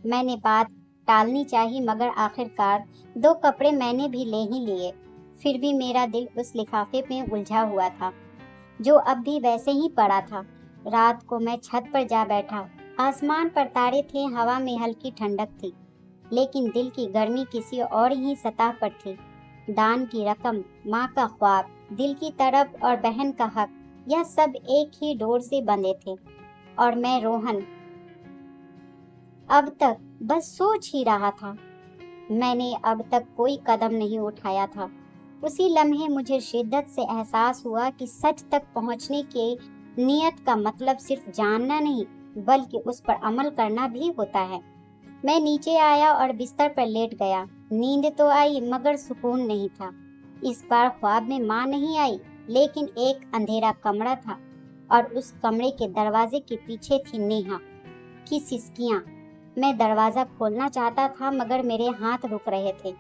मैंने बात टालनी चाहिए, मगर आखिरकार 2 कपड़े मैंने भी ले ही लिए। फिर भी मेरा दिल उस लिफाफे में उलझा हुआ था जो अब भी वैसे ही पड़ा था। रात को मैं छत पर जा बैठा। आसमान पर तारे थे, हवा में हल्की ठंडक थी, लेकिन दिल की गर्मी किसी और ही सतह पर थी। दान की रकम, माँ का ख्वाब, दिल की तड़प और बहन का हक, यह सब एक ही डोर से बंधे थे। और मैं रोहन अब तक बस सोच ही रहा था। मैंने अब तक कोई कदम नहीं उठाया था। उसी लम्हे मुझे शिद्दत से एहसास हुआ कि सच तक पहुंचने के नियत का मतलब सिर्फ जानना नहीं, बल्कि उस पर अमल करना भी होता है। मैं नीचे आया और बिस्तर पर लेट गया। नींद तो आई, मगर सुकून नहीं था। इस बार ख्वाब में माँ नहीं आई, लेकिन एक अंधेरा कमरा था और उस कमरे के दरवाजे के पीछे थी नेहा की सिसकियां। मैं दरवाजा खोलना चाहता था, मगर मेरे हाथ रुक रहे थे।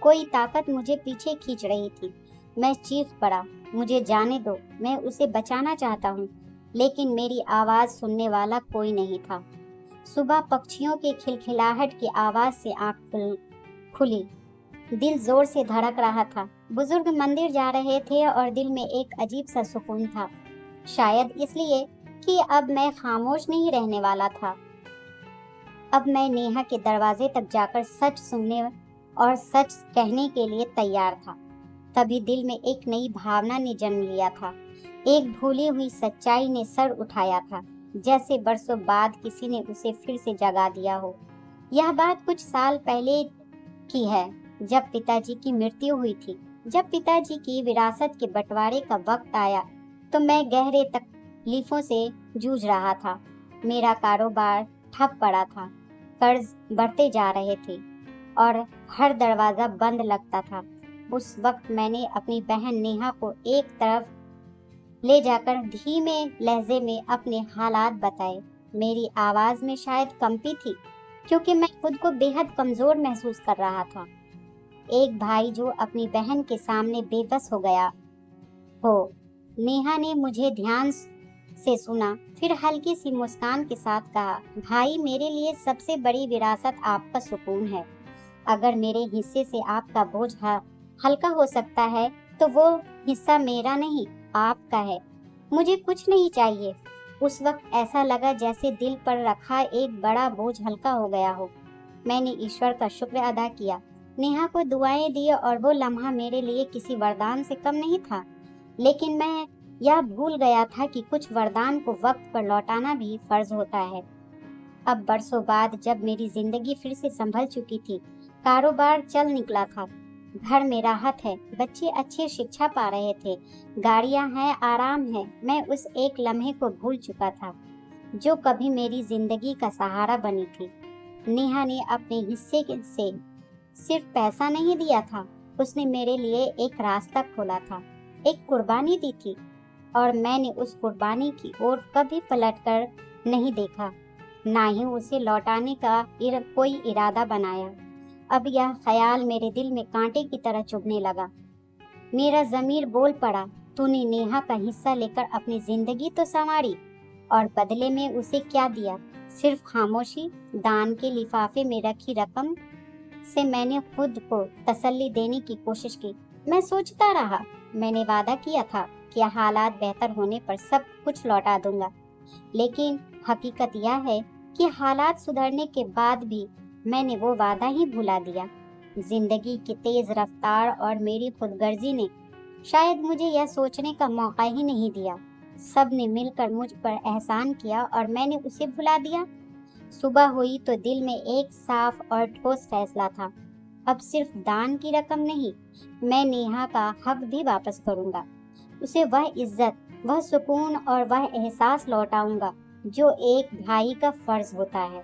कोई ताकत मुझे पीछे खींच रही थी। मैं चीख पड़ा, मुझे जाने दो, मैं उसे बचाना चाहता हूँ। लेकिन मेरी आवाज सुनने वाला कोई नहीं था। सुबह पक्षियों के खिलखिलाहट की आवाज से आंख खुली। दिल जोर से धड़क रहा था। बुजुर्ग मंदिर जा रहे थे और दिल में एक अजीब सा सुकून था। शायद इसलिए कि अब मैं खामोश नहीं रहने वाला था। अब मैं नेहा के दरवाजे तक जाकर सच सुनने और सच कहने के लिए तैयार था। तभी दिल में एक नई भावना ने जन्म लिया था। एक भूली हुई सच्चाई ने सर उठाया था, जैसे बरसों बाद किसी ने उसे फिर से जगा दिया हो। यह बात कुछ साल पहले की है, जब पिताजी की मृत्यु हुई थी। जब पिताजी की विरासत के बंटवारे का वक्त आया तो मैं गहरे तकलीफों से जूझ रहा था। मेरा कारोबार ठप पड़ा था, कर्ज बढ़ते जा रहे थे और हर दरवाजा बंद लगता था। उस वक्त मैंने अपनी बहन नेहा को एक तरफ ले जाकर धीमे लहजे में अपने हालात बताए। मेरी आवाज में शायद कंपी थी, क्योंकि मैं खुद को बेहद कमजोर महसूस कर रहा था। एक भाई जो अपनी बहन के सामने बेबस हो गया हो। नेहा ने मुझे ध्यान से सुना, फिर हल्की सी मुस्कान के साथ कहा, भाई, मेरे लिए सबसे बड़ी विरासत आपका सुकून है। अगर मेरे हिस्से से आपका बोझ हल्का हो सकता है तो वो हिस्सा मेरा नहीं, आपका है। मुझे कुछ नहीं चाहिए। उस वक्त ऐसा लगा जैसे दिल पर रखा एक बड़ा बोझ हल्का हो गया हो। मैंने ईश्वर का शुक्र अदा किया, नेहा को दुआएं दी, और वो लम्हा मेरे लिए किसी वरदान से कम नहीं था। लेकिन मैं यह भूल गया था कि कुछ वरदान को वक्त पर लौटाना भी फर्ज होता है। अब बरसों बाद जब मेरी जिंदगी फिर से संभल चुकी थी, कारोबार चल निकला था, घर में राहत है, बच्चे अच्छी शिक्षा पा रहे थे, गाड़ियां हैं, आराम है, मैं उस एक लम्हे को भूल चुका था जो कभी मेरी जिंदगी का सहारा बनी थी। नेहा ने अपने हिस्से से सिर्फ पैसा नहीं दिया था, उसने मेरे लिए एक रास्ता खोला था, एक कुर्बानी दी थी, और मैंने उस कुर्बानी की ओर कभी पलटकर नहीं देखा, ना ही उसे लौटाने का कोई इरादा बनाया। अब यह ख्याल मेरे दिल में कांटे की तरह चुभने लगा। मेरा ज़मीर बोल पड़ा, तूने नेहा का हिस्सा लेकर अपनी जिंदगी तो संवारी, और बदले में उसे क्या दिया? सिर्फ खामोशी। दान के लिफाफे में रखी रकम से मैंने खुद को तसल्ली देने की कोशिश की। मैं सोचता रहा, मैंने वादा किया था कि हालात बेहतर होने पर सब कुछ लौटा दूंगा, लेकिन हकीकत यह है कि हालात सुधरने के बाद भी मैंने वो वादा ही भुला दिया। जिंदगी की तेज रफ्तार और मेरी खुदगर्जी ने शायद मुझे यह सोचने का मौका ही नहीं दिया। सब ने मिलकर मुझ पर एहसान किया और मैंने उसे भुला दिया। सुबह हुई तो दिल में एक साफ और ठोस फैसला था, अब सिर्फ दान की रकम नहीं, मैं नेहा का हक भी वापस करूंगा। उसे वह इज्जत, वह सुकून और वह एहसास लौटाऊंगा जो एक भाई का फर्ज होता है।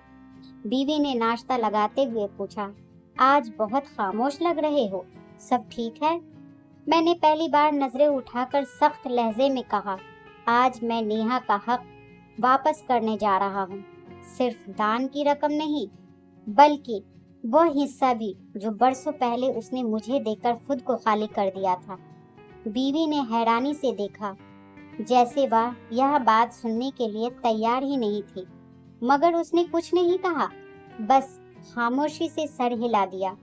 बीवी ने नाश्ता लगाते हुए पूछा, आज बहुत खामोश लग रहे हो, सब ठीक है? मैंने पहली बार नजरें उठाकर सख्त लहजे में कहा, आज मैं नेहा का हक वापस करने जा रहा हूँ, सिर्फ दान की रकम नहीं, बल्कि वह हिस्सा भी जो बरसों पहले उसने मुझे देकर खुद को खाली कर दिया था। बीवी ने हैरानी से देखा, जैसे वह यह बात सुनने के लिए तैयार ही नहीं थी, मगर उसने कुछ नहीं कहा, बस खामोशी से सर हिला दिया।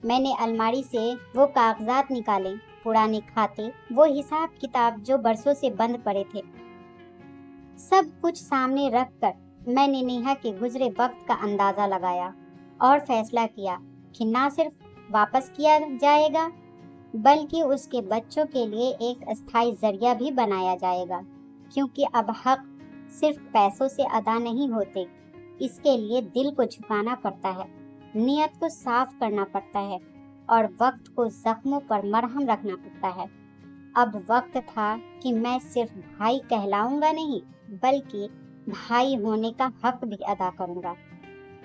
मैंने अलमारी से वो कागजात निकाले, पुराने खाते, वो हिसाब किताब जो बरसों से बंद पड़े थे। सब कुछ सामने रखकर मैंने नेहा के गुजरे वक्त का अंदाजा लगाया और फैसला किया कि ना सिर्फ वापस किया जाएगा, बल्कि उसके बच्चों के लिए एक अस्थायी जरिया भी बनाया जाएगा, क्योंकि अब हक सिर्फ पैसों से अदा नहीं होते, इसके लिए दिल को झुकाना पड़ता है, नियत को साफ करना पड़ता है और वक्त को जख्मों पर मरहम रखना पड़ता है। अब वक्त था कि मैं सिर्फ भाई कहलाऊंगा नहीं, बल्कि भाई होने का हक भी अदा करूंगा,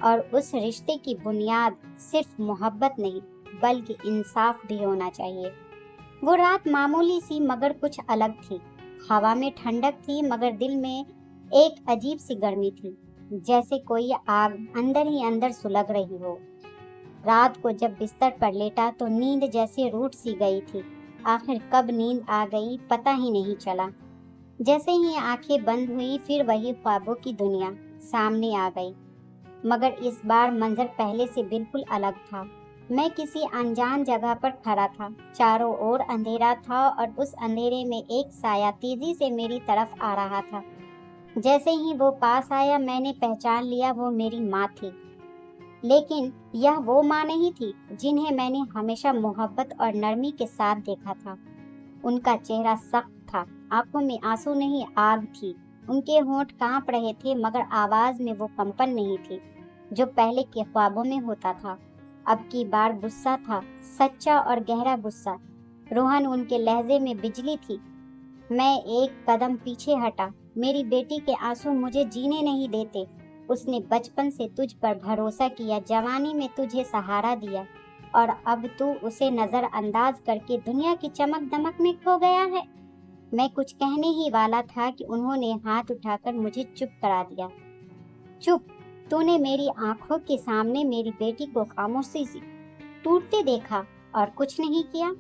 और उस रिश्ते की बुनियाद सिर्फ मोहब्बत नहीं बल्कि इंसाफ भी होना चाहिए। वो रात मामूली सी मगर कुछ अलग थी। हवा में ठंडक थी मगर दिल में एक अजीब सी गर्मी थी, जैसे कोई आग अंदर ही अंदर सुलग रही हो। रात को जब बिस्तर पर लेटा तो नींद जैसे रूठ सी गई थी। आखिर कब नींद आ गई पता ही नहीं चला। जैसे ही आंखें बंद हुई फिर वही ख्वाबों की दुनिया सामने आ गई, मगर इस बार मंजर पहले से बिल्कुल अलग था। मैं किसी अनजान जगह पर खड़ा था, चारों ओर अंधेरा था और उस अंधेरे में एक साया तेजी से मेरी तरफ आ रहा था। जैसे ही वो पास आया मैंने पहचान लिया, वो मेरी माँ थी। लेकिन यह वो माँ नहीं थी जिन्हें मैंने हमेशा मोहब्बत और नरमी के साथ देखा था। उनका चेहरा सख्त था, आंखों में आंसू नहीं आग थी। उनके होंठ कांप रहे थे मगर आवाज में वो कंपन नहीं थी जो पहले के ख्वाबों में होता था। अब की बार गुस्सा था, सच्चा और गहरा गुस्सा। रोहन उनके लहजे में बिजली थी। मैं एक कदम पीछे हटा। मेरी बेटी के आंसू मुझे जीने नहीं देते। उसने बचपन से तुझ पर भरोसा किया, जवानी में तुझे सहारा दिया, और अब तू उसे नजरअंदाज करके दुनिया की चमक दमक में खो गया है। मैं कुछ कहने ही वाला था कि उन्होंने हाथ उठाकर मुझे चुप करा दिया। चुप, तूने मेरी आंखों के सामने मेरी बेटी को खामोशी से टूटते देखा और कुछ नहीं किया।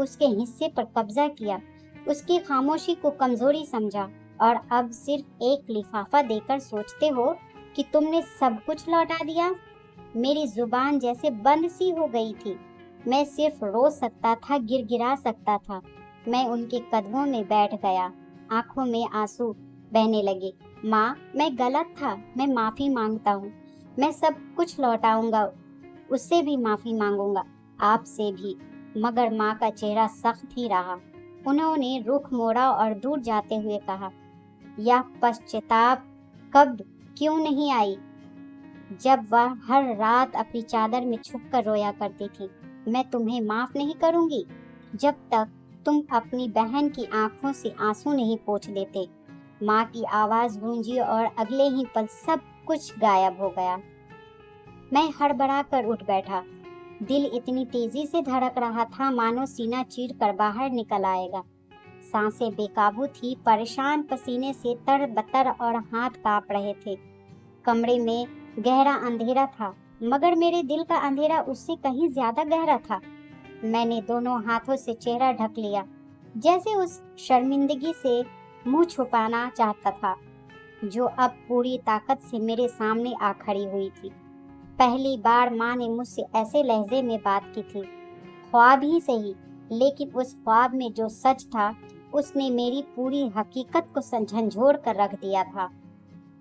उसके हिस्से पर कब्जा किया, उसकी खामोशी को कमजोरी समझा और अब सिर्फ एक लिफाफा देकर सोचते हो कि तुमने सब कुछ लौटा दिया। मेरी जुबान जैसे बंद सी हो गई थी। मैं सिर्फ रो सकता था, गिड़गिड़ा सकता था। मैं उनके कदमों में बैठ गया, आंखों में आंसू बहने लगे। माँ, मैं गलत था, मैं माफी मांगता हूँ। मैं सब कुछ लौटाऊंगा, उससे भी माफी मांगूंगा, आपसे भी। मगर माँ का चेहरा सख्त ही रहा। उन्होंने रुख मोड़ा और दूर जाते हुए कहा, यह पश्चाताप कब क्यों नहीं आई, जब वह हर रात अपनी चादर में छुपकर रोया करती थी। मैं तुम्हें माफ नहीं करूंगी जब तक तुम अपनी बहन की आंखों से आंसू नहीं पोंछ देते। माँ की आवाज गूंजी और अगले ही पल सब कुछ गायब हो गया। मैं हड़बड़ा कर उठ बैठा। दिल इतनी तेजी से धड़क रहा था मानो सीना चीर कर बाहर निकल आएगा। सांसें बेकाबू थी, परेशान पसीने से तरबतर और हाथ कांप रहे थे। कमरे में गहरा अंधेरा था, मगर मेरे दिल का अंधेरा उससे कहीं ज्यादा गहरा था। मैंने दोनों हाथों से चेहरा ढक लिया, जैसे उस शर्मिंदगी से मुंह छुपाना चाहता था जो अब पूरी ताकत से मेरे सामने आ खड़ी हुई थी। पहली बार माँ ने मुझसे ऐसे लहजे में बात की थी। ख्वाब ही सही, लेकिन उस ख्वाब में जो सच था उसने मेरी पूरी हकीकत को झंझोड़ कर रख दिया था।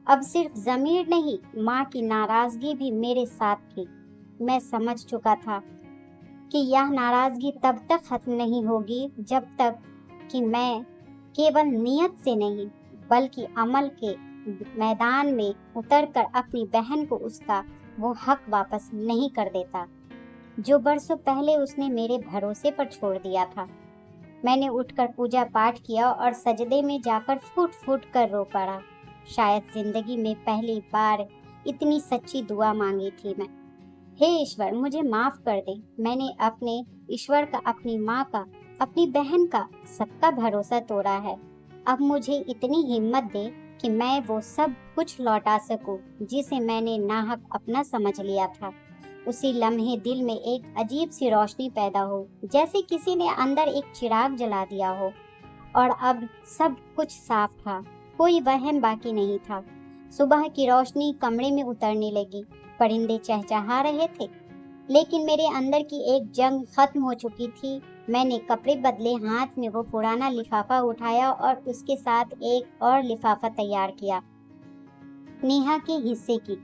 अब सिर्फ ज़मीर नहीं, माँ की नाराजगी भी मेरे साथ थी। मैं समझ चुका था कि यह नाराजगी तब तक खत्म नहीं होगी जब तक कि मैं केवल नियत से नहीं बल्कि अमल के मैदान में उतरकर अपनी बहन को उसका वो हक वापस नहीं कर देता जो बरसों पहले उसने मेरे भरोसे पर छोड़ दिया था। मैंने उठकर पूजा पाठ किया और सजदे में जाकर फूट फूट कर रो पड़ा। शायद जिंदगी में पहली बार इतनी सच्ची दुआ मांगी थी मैं। हे ईश्वर, मुझे माफ कर दे। मैंने अपने ईश्वर का, अपनी माँ का, अपनी बहन का, सबका भरोसा तोड़ा है। अब मुझे इतनी हिम्मत दे कि मैं वो सब कुछ लौटा सकूं जिसे मैंने नाहक अपना समझ लिया था। उसी लम्हे दिल में एक अजीब सी रोशनी पैदा हो, जैसे किसी ने अंदर एक चिराग जला दिया हो। और अब सब कुछ साफ था, कोई वहम बाकी नहीं था। सुबह की रोशनी कमरे में उतरने लगी, परिंदे चहचहा रहे थे, लेकिन मेरे अंदर की एक जंग खत्म हो चुकी थी। मैंने कपड़े बदले, हाथ में वो पुराना लिफाफा उठाया और उसके साथ एक और लिफाफा तैयार किया, नेहा के हिस्से की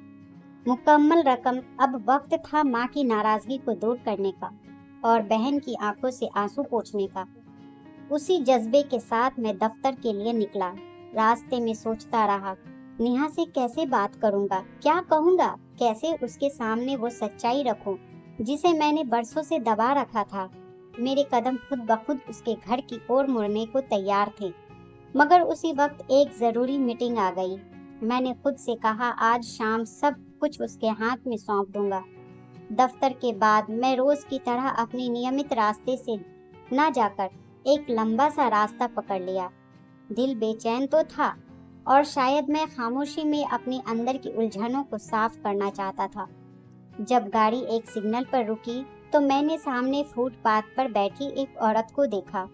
मुकम्मल रकम। अब वक्त था माँ की नाराजगी को दूर करने का और बहन की आंखों से आंसू पोंछने का। उसी जज्बे के साथ मैं दफ्तर के लिए निकला। रास्ते में सोचता रहा, नेहा से कैसे बात करूंगा, क्या कहूंगा, कैसे उसके सामने वो सच्चाई रखूं जिसे मैंने बरसों से दबा रखा था। मेरे कदम खुद ब खुद उसके घर की ओर मुड़ने को तैयार थे, मगर उसी वक्त एक जरूरी मीटिंग आ गई। मैंने खुद से कहा, आज शाम सब कुछ उसके हाथ में सौंप दूंगा। दफ्तर के बाद मैं रोज की तरह अपने नियमित रास्ते से न जाकर एक लंबा सा रास्ता पकड़ लिया। दिल बेचैन तो था और शायद मैं खामोशी में अपने अंदर की उलझनों को साफ करना चाहता था। जब गाड़ी एक सिग्नल पर रुकी तो मैंने सामने फुटपाथ पर बैठी एक औरत को देखा।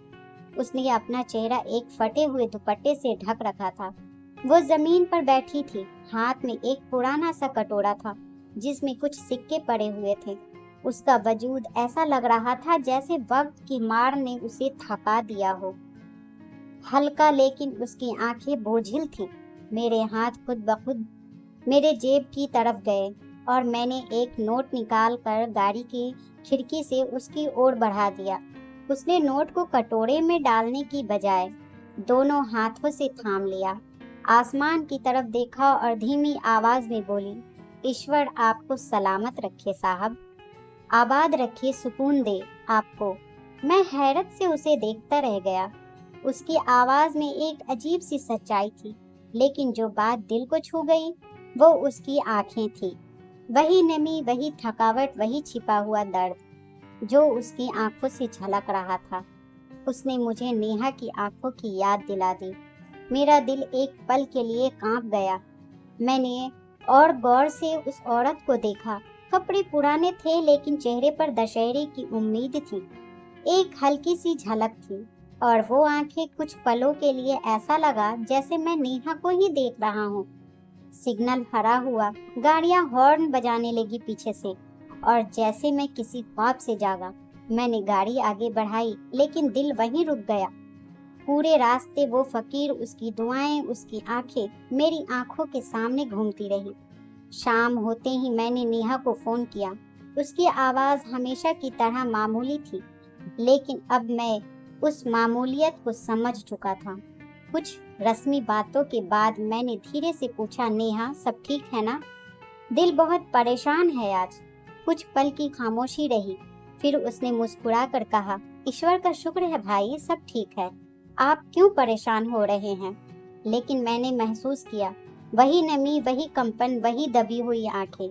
उसने अपना चेहरा एक फटे हुए दुपट्टे से ढक रखा था। वो जमीन पर बैठी थी, हाथ में एक पुराना सा कटोरा था जिसमें कुछ सिक्के पड़े हुए थे। उसका वजूद ऐसा लग रहा था जैसे वक्त की मार ने उसे थका दिया हो। हल्का, लेकिन उसकी आंखें बोझिल थीं। मेरे हाथ खुद ब खुद मेरे जेब की तरफ गए और मैंने एक नोट निकाल कर गाड़ी की खिड़की से उसकी ओर बढ़ा दिया। उसने नोट को कटोरे में डालने की बजाय दोनों हाथों से थाम लिया, आसमान की तरफ देखा और धीमी आवाज में बोली, ईश्वर आपको सलामत रखे साहब, आबाद रखे, सुकून दे आपको। मैं हैरत से उसे देखता रह गया। उसकी आवाज में एक अजीब सी सच्चाई थी, लेकिन जो बात दिल को छू गई वो उसकी आंखें थी। वही नमी, वही थकावट, वही छिपा हुआ दर्द जो उसकी आंखों से झलक रहा था। उसने मुझे नेहा की आंखों की याद दिला दी। मेरा दिल एक पल के लिए कांप गया। मैंने और गौर से उस औरत को देखा। कपड़े पुराने थे लेकिन चेहरे पर दशहरे की उम्मीद थी। एक हल्की सी झलक थी और वो आंखें, कुछ पलों के लिए ऐसा लगा जैसे मैं नेहा को ही देख रहा हूँ। सिग्नल हरा हुआ, गाड़ियां हॉर्न बजाने लगी पीछे से, और जैसे मैं किसी ख्वाब से जागा। मैंने गाड़ी आगे बढ़ाई लेकिन दिल वहीं रुक गया। पूरे रास्ते वो फकीर, उसकी दुआएं, उसकी आंखें मेरी आंखों के सामने घूमती रही। शाम होते ही मैंने नेहा को फोन किया। उसकी आवाज हमेशा की तरह मामूली थी, लेकिन अब मैं उस मामूलियत को समझ चुका था। कुछ रस्मी बातों के बाद मैंने धीरे से पूछा, नेहा सब ठीक है ना? दिल बहुत परेशान है आज। कुछ पल की खामोशी रही, फिर उसने मुस्कुरा कर कहा, ईश्वर का शुक्र है भाई, सब ठीक है। आप क्यों परेशान हो रहे हैं? लेकिन मैंने महसूस किया, वही नमी, वही कंपन, वही दबी हुई आंखें।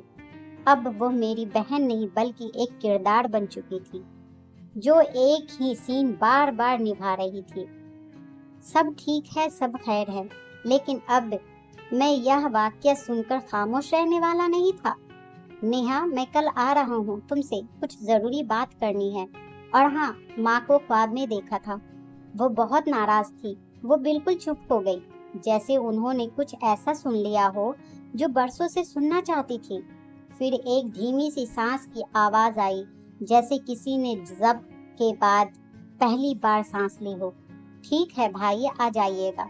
अब वो मेरी बहन नहीं बल्कि एक किरदार बन चुकी थी, जो एक ही सीन बार बार निभा रही थी। सब ठीक है, सब खैर है, लेकिन अब मैं यह वाक्य सुनकर खामोश रहने वाला नहीं था। नेहा, मैं कल आ रहा हूँ, तुमसे कुछ जरूरी बात करनी है। और हाँ, माँ को ख्वाब में देखा था। वो बहुत नाराज थी। वो बिल्कुल चुप हो गई, जैसे उन्होंने कुछ ऐसा सुन लिया हो जो बरसों से सुनना चाहती थी। फिर एक धीमी सी सांस की आवाज आई, जैसे किसी ने जब्त के बाद पहली बार सांस ली हो। ठीक है भाई, आ जाइएगा।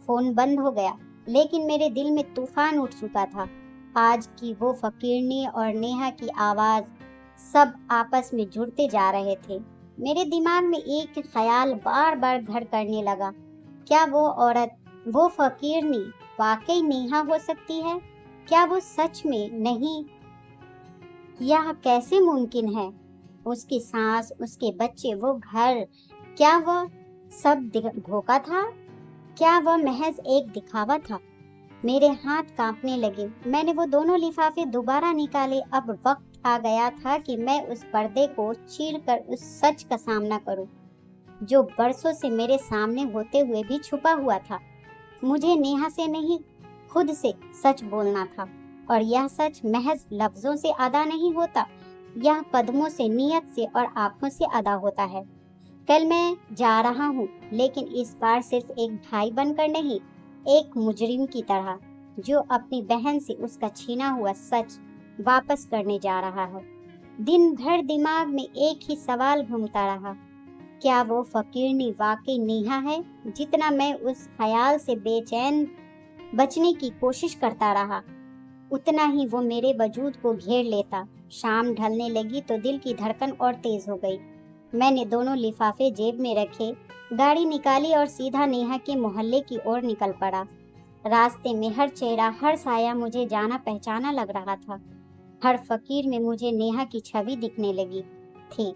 फोन बंद हो गया, लेकिन मेरे दिल में तूफान उठ चुका था। आज की वो फकीरनी और नेहा की आवाज सब आपस में जुड़ते जा रहे थे। मेरे दिमाग में एक ख्याल बार बार घर करने लगा, क्या वो औरत, वो फकीरनी वाकई नेहा हो सकती है? क्या वो सच में नहीं? यह कैसे मुमकिन है? उसकी सास, उसके बच्चे, वो घर, क्या वह सब धोखा था? क्या वह महज एक दिखावा था? मेरे हाथ कांपने लगे। मैंने वो दोनों लिफाफे दोबारा निकाले। अब वक्त आ गया था कि मैं उस पर्दे को चीरकर उस सच का सामना करूं, जो बरसों से मेरे सामने होते हुए भी छुपा हुआ था। मुझे नेहा से नहीं, खुद से सच बोलना था, और यह सच महज लफ्जों से अदा नहीं होता, यह कदमों से, नियत से और आंखों से अदा होता है। कल मैं जा रहा हूँ, लेकिन इस बार सिर्फ एक भाई बनकर नहीं, एक मुजरिम की तरह, जो अपनी बहन से उसका छीना हुआ सच वापस करने जा रहा है। दिन भर दिमाग में एक ही सवाल घूमता रहा, क्या वो फकीरनी वाकई नेहा है? जितना मैं उस ख्याल से बेचैन बचने की कोशिश करता रहा, उतना ही वो मेरे वजूद को घेर लेता। शाम ढलने लगी तो दिल की धड़कन और तेज हो गई। मैंने दोनों लिफाफे जेब में रखे, गाड़ी निकाली और सीधा नेहा के मोहल्ले की ओर निकल पड़ा। रास्ते में हर चेहरा, हर साया मुझे जाना पहचाना लग रहा था। हर फकीर में मुझे नेहा की छवि दिखने लगी थी।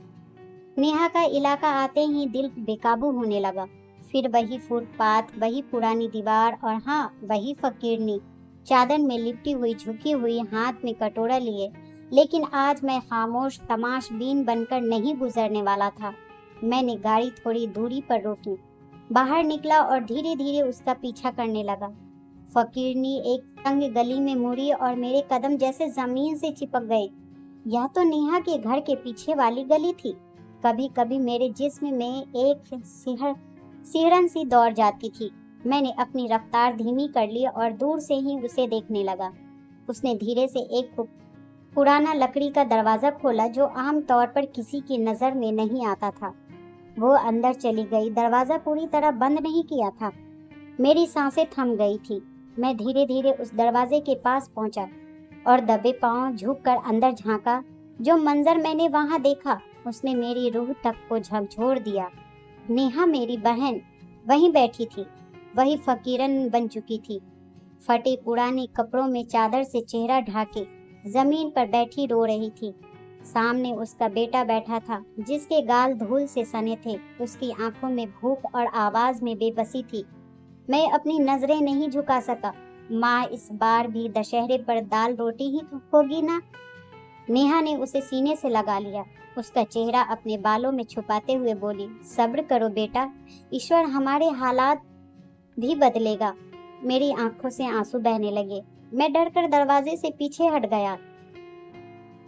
नेहा का इलाका आते ही दिल बेकाबू होने लगा। फिर वही फुटपाथ, वही पुरानी दीवार, और हाँ, वही फकीरनी, चादर में लिपटी हुई, झुकी हुई, हाथ में कटोरा लिए। लेकिन आज मैं खामोश तमाशबीन बनकर नहीं गुजरने वाला था। मैंने गाड़ी थोड़ी दूरी पर रोकी, बाहर निकला और धीरे धीरे उसका पीछा करने लगा। फकीरनी एक तंग गली में मुड़ी और मेरे कदम जैसे जमीन से चिपक गए। यह तो नेहा के घर के पीछे वाली गली थी। कभी कभी मेरे जिस्म में एक सिहरन सी दौड़ जाती थी। मैंने अपनी रफ्तार धीमी कर ली और दूर से ही उसे देखने लगा। उसने धीरे से एक पुराना लकड़ी का दरवाजा खोला, जो आम तौर पर किसी की नजर में नहीं आता था। वो अंदर चली गई। दरवाजा पूरी तरह बंद नहीं किया था। मेरी सांसें थम गई थी। मैं धीरे धीरे उस दरवाजे के पास पहुंचा और दबे पांव झुककर अंदर झांका। जो मंजर मैंने वहां देखा, उसने मेरी रूह तक को झकझोर दिया। नेहा, मेरी बहन, वहीं बैठी थी, वही फकीरन बन चुकी थी। फटे पुराने कपड़ों में चादर से चेहरा ढाके जमीन पर बैठी रो रही थी। सामने उसका बेटा बैठा था, जिसके गाल धूल से सने थे। उसकी आंखों में भूख और आवाज में बेबसी थी। मैं अपनी नजरें नहीं झुका सका। माँ, इस बार भी दशहरे पर दाल रोटी ही होगी ना? नेहा ने उसे सीने से लगा लिया। उसका चेहरा अपने बालों में छुपाते हुए बोली, सब्र करो बेटा, ईश्वर हमारे हालात भी बदलेगा। मेरी आंखों से आंसू बहने लगे। मैं डरकर दरवाजे से पीछे हट गया।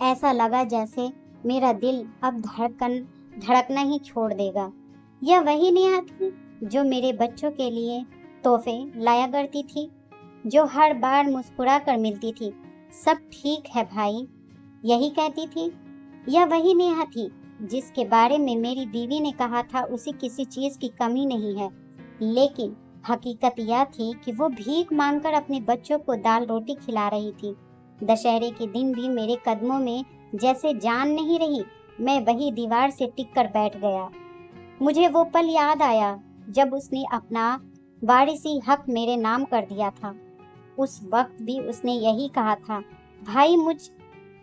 ऐसा लगा जैसे मेरा दिल अब धड़कना ही छोड़ देगा। यह वही नेहा थी जो मेरे बच्चों के लिए तोहफे लाया करती थी, जो हर बार मुस्कुरा कर मिलती थी, सब ठीक है भाई, यही कहती थी। यह वही नेहा थी जिसके बारे में मेरी बीवी ने कहा था उसे किसी चीज की कमी नहीं है, लेकिन हकीकत यह थी कि वो भीख मांगकर अपने बच्चों को दाल रोटी खिला रही थी। दशहरे के दिन भी मेरे कदमों में जैसे जान नहीं रही। मैं वही दीवार से टिक कर बैठ गया। मुझे वो पल याद आया जब उसने अपना वारिसी हक मेरे नाम कर दिया था। उस वक्त भी उसने यही कहा था, भाई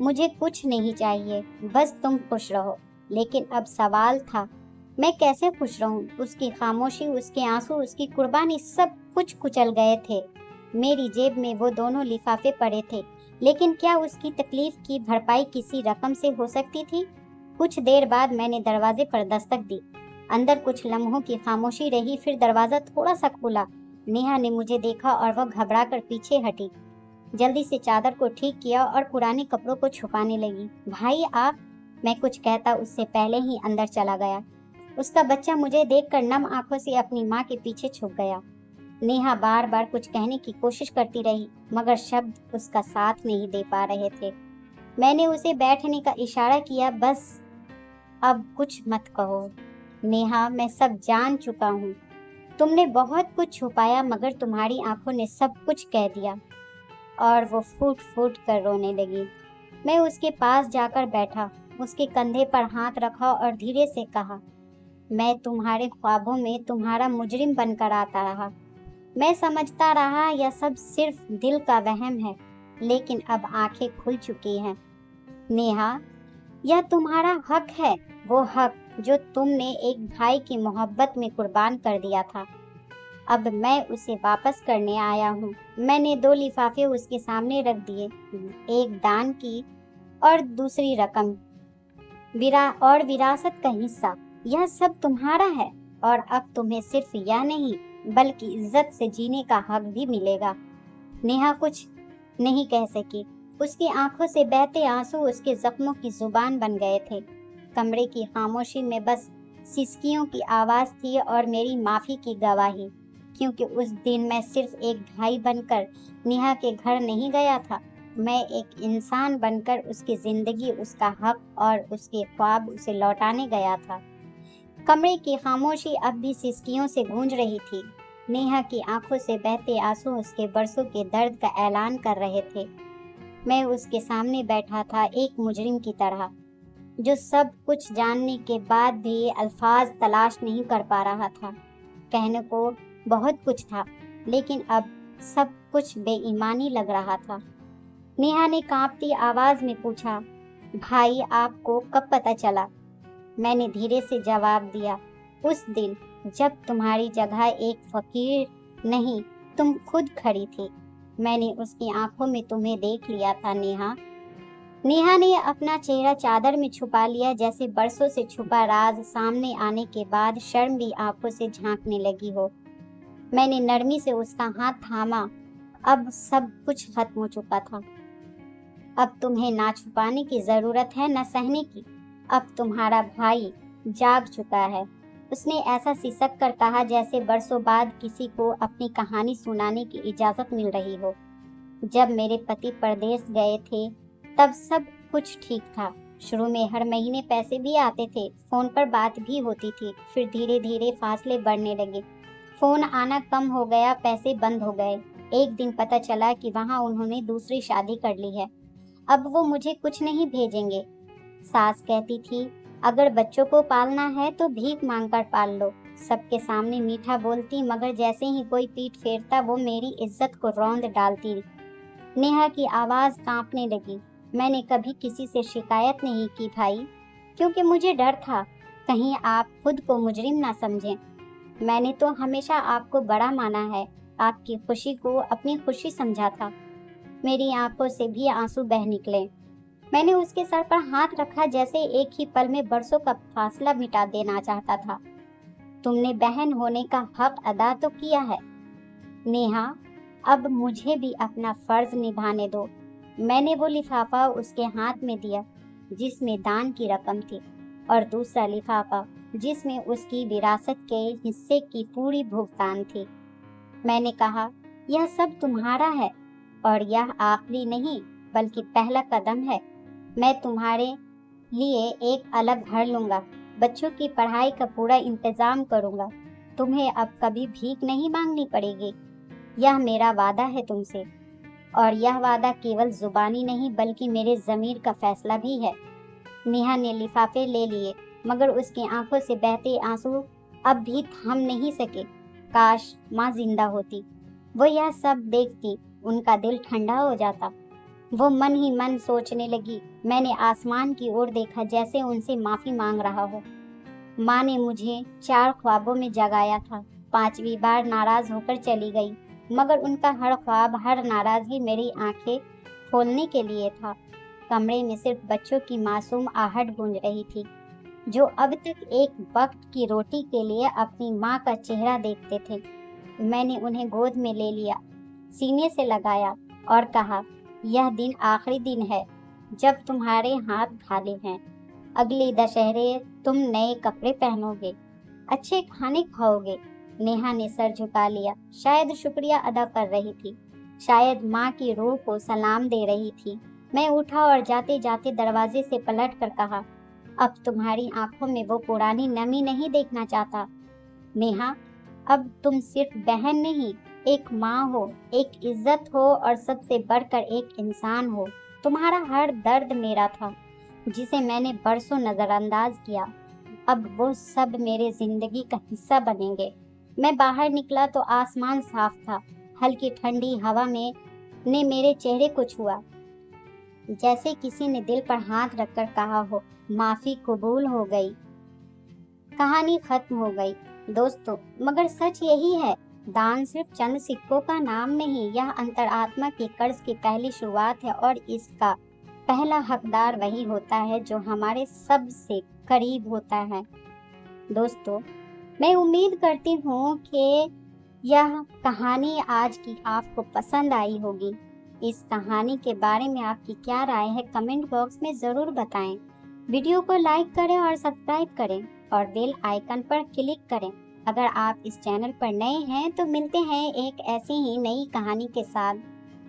मुझे कुछ नहीं चाहिए, बस तुम खुश रहो। लेकिन अब सवाल था, मैं कैसे खुश रहूं? उसकी खामोशी, उसके आंसू, उसकी कुर्बानी, सब कुछ कुचल गए थे। मेरी जेब में वो दोनों लिफाफे पड़े थे, लेकिन क्या उसकी तकलीफ की भरपाई किसी रकम से हो सकती थी? कुछ देर बाद मैंने दरवाजे पर दस्तक दी। अंदर कुछ लम्हों की खामोशी रही, फिर दरवाजा थोड़ा सा खुला। नेहा ने मुझे देखा और वह घबरा कर पीछे हटी। जल्दी से चादर को ठीक किया और पुराने कपड़ों को छुपाने लगी। भाई आप, मैं कुछ कहता उससे पहले ही अंदर चला गया। उसका बच्चा मुझे देखकर नम आंखों से अपनी माँ के पीछे छुप गया। नेहा बार बार कुछ कहने की कोशिश करती रही, मगर शब्द उसका साथ नहीं दे पा रहे थे। मैंने उसे बैठने का इशारा किया, बस अब कुछ मत कहो नेहा, मैं सब जान चुका हूँ। तुमने बहुत कुछ छुपाया, मगर तुम्हारी आंखों ने सब कुछ कह दिया। और वो फूट फूट कर रोने लगी। मैं उसके पास जाकर बैठा, उसके कंधे पर हाथ रखा और धीरे से कहा, मैं तुम्हारे ख्वाबों में तुम्हारा मुजरिम बनकर आता रहा। मैं समझता रहा यह सब सिर्फ दिल का वहम है, लेकिन अब आंखें खुल चुकी हैं। नेहा, यह तुम्हारा हक है, वो हक जो तुमने एक भाई की मोहब्बत में कुर्बान कर दिया था। अब मैं उसे वापस करने आया हूँ। मैंने 2 लिफाफे उसके सामने रख दिए, एक दान की और दूसरी रकम विरासत का हिस्सा। यह सब तुम्हारा है और अब तुम्हें सिर्फ यह नहीं बल्कि इज्जत से जीने का हक भी मिलेगा। नेहा कुछ नहीं कह सकी। उसकी आंखों से बहते आंसू उसके जख्मों की जुबान बन गए थे। कमरे की खामोशी में बस सिसकियों की आवाज थी और मेरी माफी की गवाही, क्योंकि उस दिन मैं सिर्फ एक भाई बनकर नेहा के घर नहीं गया था, मैं एक इंसान बनकर उसकी जिंदगी, उसका हक और उसके ख्वाब उसे लौटाने गया था। कमरे की खामोशी अब भी सिसकियों से गूंज रही थी। नेहा की आंखों से बहते आंसू उसके बरसों के दर्द का ऐलान कर रहे थे। मैं उसके सामने बैठा था एक मुजरिम की तरह, जो सब कुछ जानने के बाद भी अल्फाज तलाश नहीं कर पा रहा था। कहने को बहुत कुछ था, लेकिन अब सब कुछ बेईमानी लग रहा था। नेहा ने कांपती आवाज में पूछा, भाई आपको कब पता चला? मैंने धीरे से जवाब दिया, उस दिन जब तुम्हारी जगह एक फकीर नहीं तुम खुद खड़ी थी। मैंने उसकी आंखों में तुम्हें देख लिया था नेहा। नेहा ने अपना चेहरा चादर में छुपा लिया, जैसे बरसों से छुपा राज सामने आने के बाद शर्म भी आंखों से झांकने लगी हो। मैंने नरमी से उसका हाथ थामा। अब सब कुछ खत्म हो चुका था। अब तुम्हें ना छुपाने की जरूरत है न सहने की। अब तुम्हारा भाई जाग चुका है। उसने ऐसा सिसक कर कहा जैसे बरसों बाद किसी को अपनी कहानी सुनाने की इजाजत मिल रही हो। जब मेरे पति परदेश गए थे तब सब कुछ ठीक था। शुरू में हर महीने पैसे भी आते थे, फोन पर बात भी होती थी। फिर धीरे धीरे फासले बढ़ने लगे, फोन आना कम हो गया, पैसे बंद हो गए। एक दिन पता चला कि वहाँ उन्होंने दूसरी शादी कर ली है। अब वो मुझे कुछ नहीं भेजेंगे। सास कहती थी, अगर बच्चों को पालना है तो भीख मांगकर पाल लो। सबके सामने मीठा बोलती, मगर जैसे ही कोई पीठ फेरता वो मेरी इज्जत को रौंद डालती। नेहा की आवाज कांपने लगी। मैंने कभी किसी से शिकायत नहीं की भाई, क्योंकि मुझे डर था कहीं आप खुद को मुजरिम ना समझें। मैंने तो हमेशा आपको बड़ा माना है, आपकी खुशी को अपनी खुशी समझा था। मेरी आंखों से भी आंसू बह निकले। मैंने उसके सर पर हाथ रखा, जैसे एक ही पल में बरसों का फासला मिटा देना चाहता था। तुमने बहन होने का हक अदा तो किया है नेहा, अब मुझे भी अपना फर्ज निभाने दो। मैंने वो लिफाफा उसके हाथ में दिया जिसमें दान की रकम थी, और दूसरा लिफाफा जिसमें उसकी विरासत के हिस्से की पूरी भुगतान थी। मैंने कहा, यह सब तुम्हारा है, और यह आखिरी नहीं बल्कि पहला कदम है। मैं तुम्हारे लिए एक अलग घर लूंगा, बच्चों की पढ़ाई का पूरा इंतजाम करूंगा। तुम्हें अब कभी भीख नहीं मांगनी पड़ेगी। यह मेरा वादा है तुमसे, और यह वादा केवल जुबानी नहीं बल्कि मेरे ज़मीर का फैसला भी है। नेहा ने लिफाफे ले लिए, मगर उसकी आंखों से बहते आंसू अब भी थम नहीं सके। काश माँ जिंदा होती, वो यह सब देखती, उनका दिल ठंडा हो जाता। वो मन ही मन सोचने लगी। मैंने आसमान की ओर देखा, जैसे उनसे माफी मांग रहा हो। माँ ने मुझे 4 ख्वाबों में जगाया था। 5वीं बार नाराज होकर चली गई, मगर उनका हर ख्वाब, हर नाराजगी मेरी आंखें खोलने के लिए था। कमरे में सिर्फ बच्चों की मासूम आहट गूंज रही थी, जो अब तक एक वक्त की रोटी के लिए अपनी माँ का चेहरा देखते थे। मैंने उन्हें गोद में ले लिया, सीने से लगाया और कहा, यह दिन आखिरी दिन है जब तुम्हारे हाथ खाली हैं। अगले दशहरे तुम नए कपड़े पहनोगे, अच्छे खाने खाओगे। नेहा ने सर झुका लिया, शायद शुक्रिया अदा कर रही थी, शायद माँ की रूह को सलाम दे रही थी। मैं उठा और जाते जाते दरवाजे से पलट कर कहा, अब तुम्हारी आंखों में वो पुरानी नमी नहीं देखना चाहता नेहा। अब तुम सिर्फ बहन नहीं, एक माँ हो, एक इज्जत हो, और सबसे बढ़कर एक इंसान हो। तुम्हारा हर दर्द मेरा था, जिसे मैंने बरसों नजरअंदाज किया। अब वो सब मेरे जिंदगी का हिस्सा बनेंगे। मैं बाहर निकला तो आसमान साफ था। हल्की ठंडी हवा में ने मेरे चेहरे को छुआ, जैसे किसी ने दिल पर हाथ रखकर कहा हो, माफी कबूल हो गई। कहानी खत्म हो गई दोस्तों, मगर सच यही है, दान सिर्फ चंद सिक्कों का नाम नहीं, यह अंतरात्मा के कर्ज की पहली शुरुआत है, और इसका पहला हकदार वही होता है जो हमारे सबसे करीब होता है। दोस्तों, मैं उम्मीद करती हूँ कि यह कहानी आज की आपको पसंद आई होगी। इस कहानी के बारे में आपकी क्या राय है, कमेंट बॉक्स में ज़रूर बताएं। वीडियो को लाइक करें और सब्सक्राइब करें, और बेल आइकन पर क्लिक करें। अगर आप इस चैनल पर नए हैं तो मिलते हैं एक ऐसी ही नई कहानी के साथ।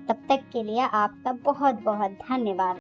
तब तक के लिए आपका बहुत बहुत धन्यवाद।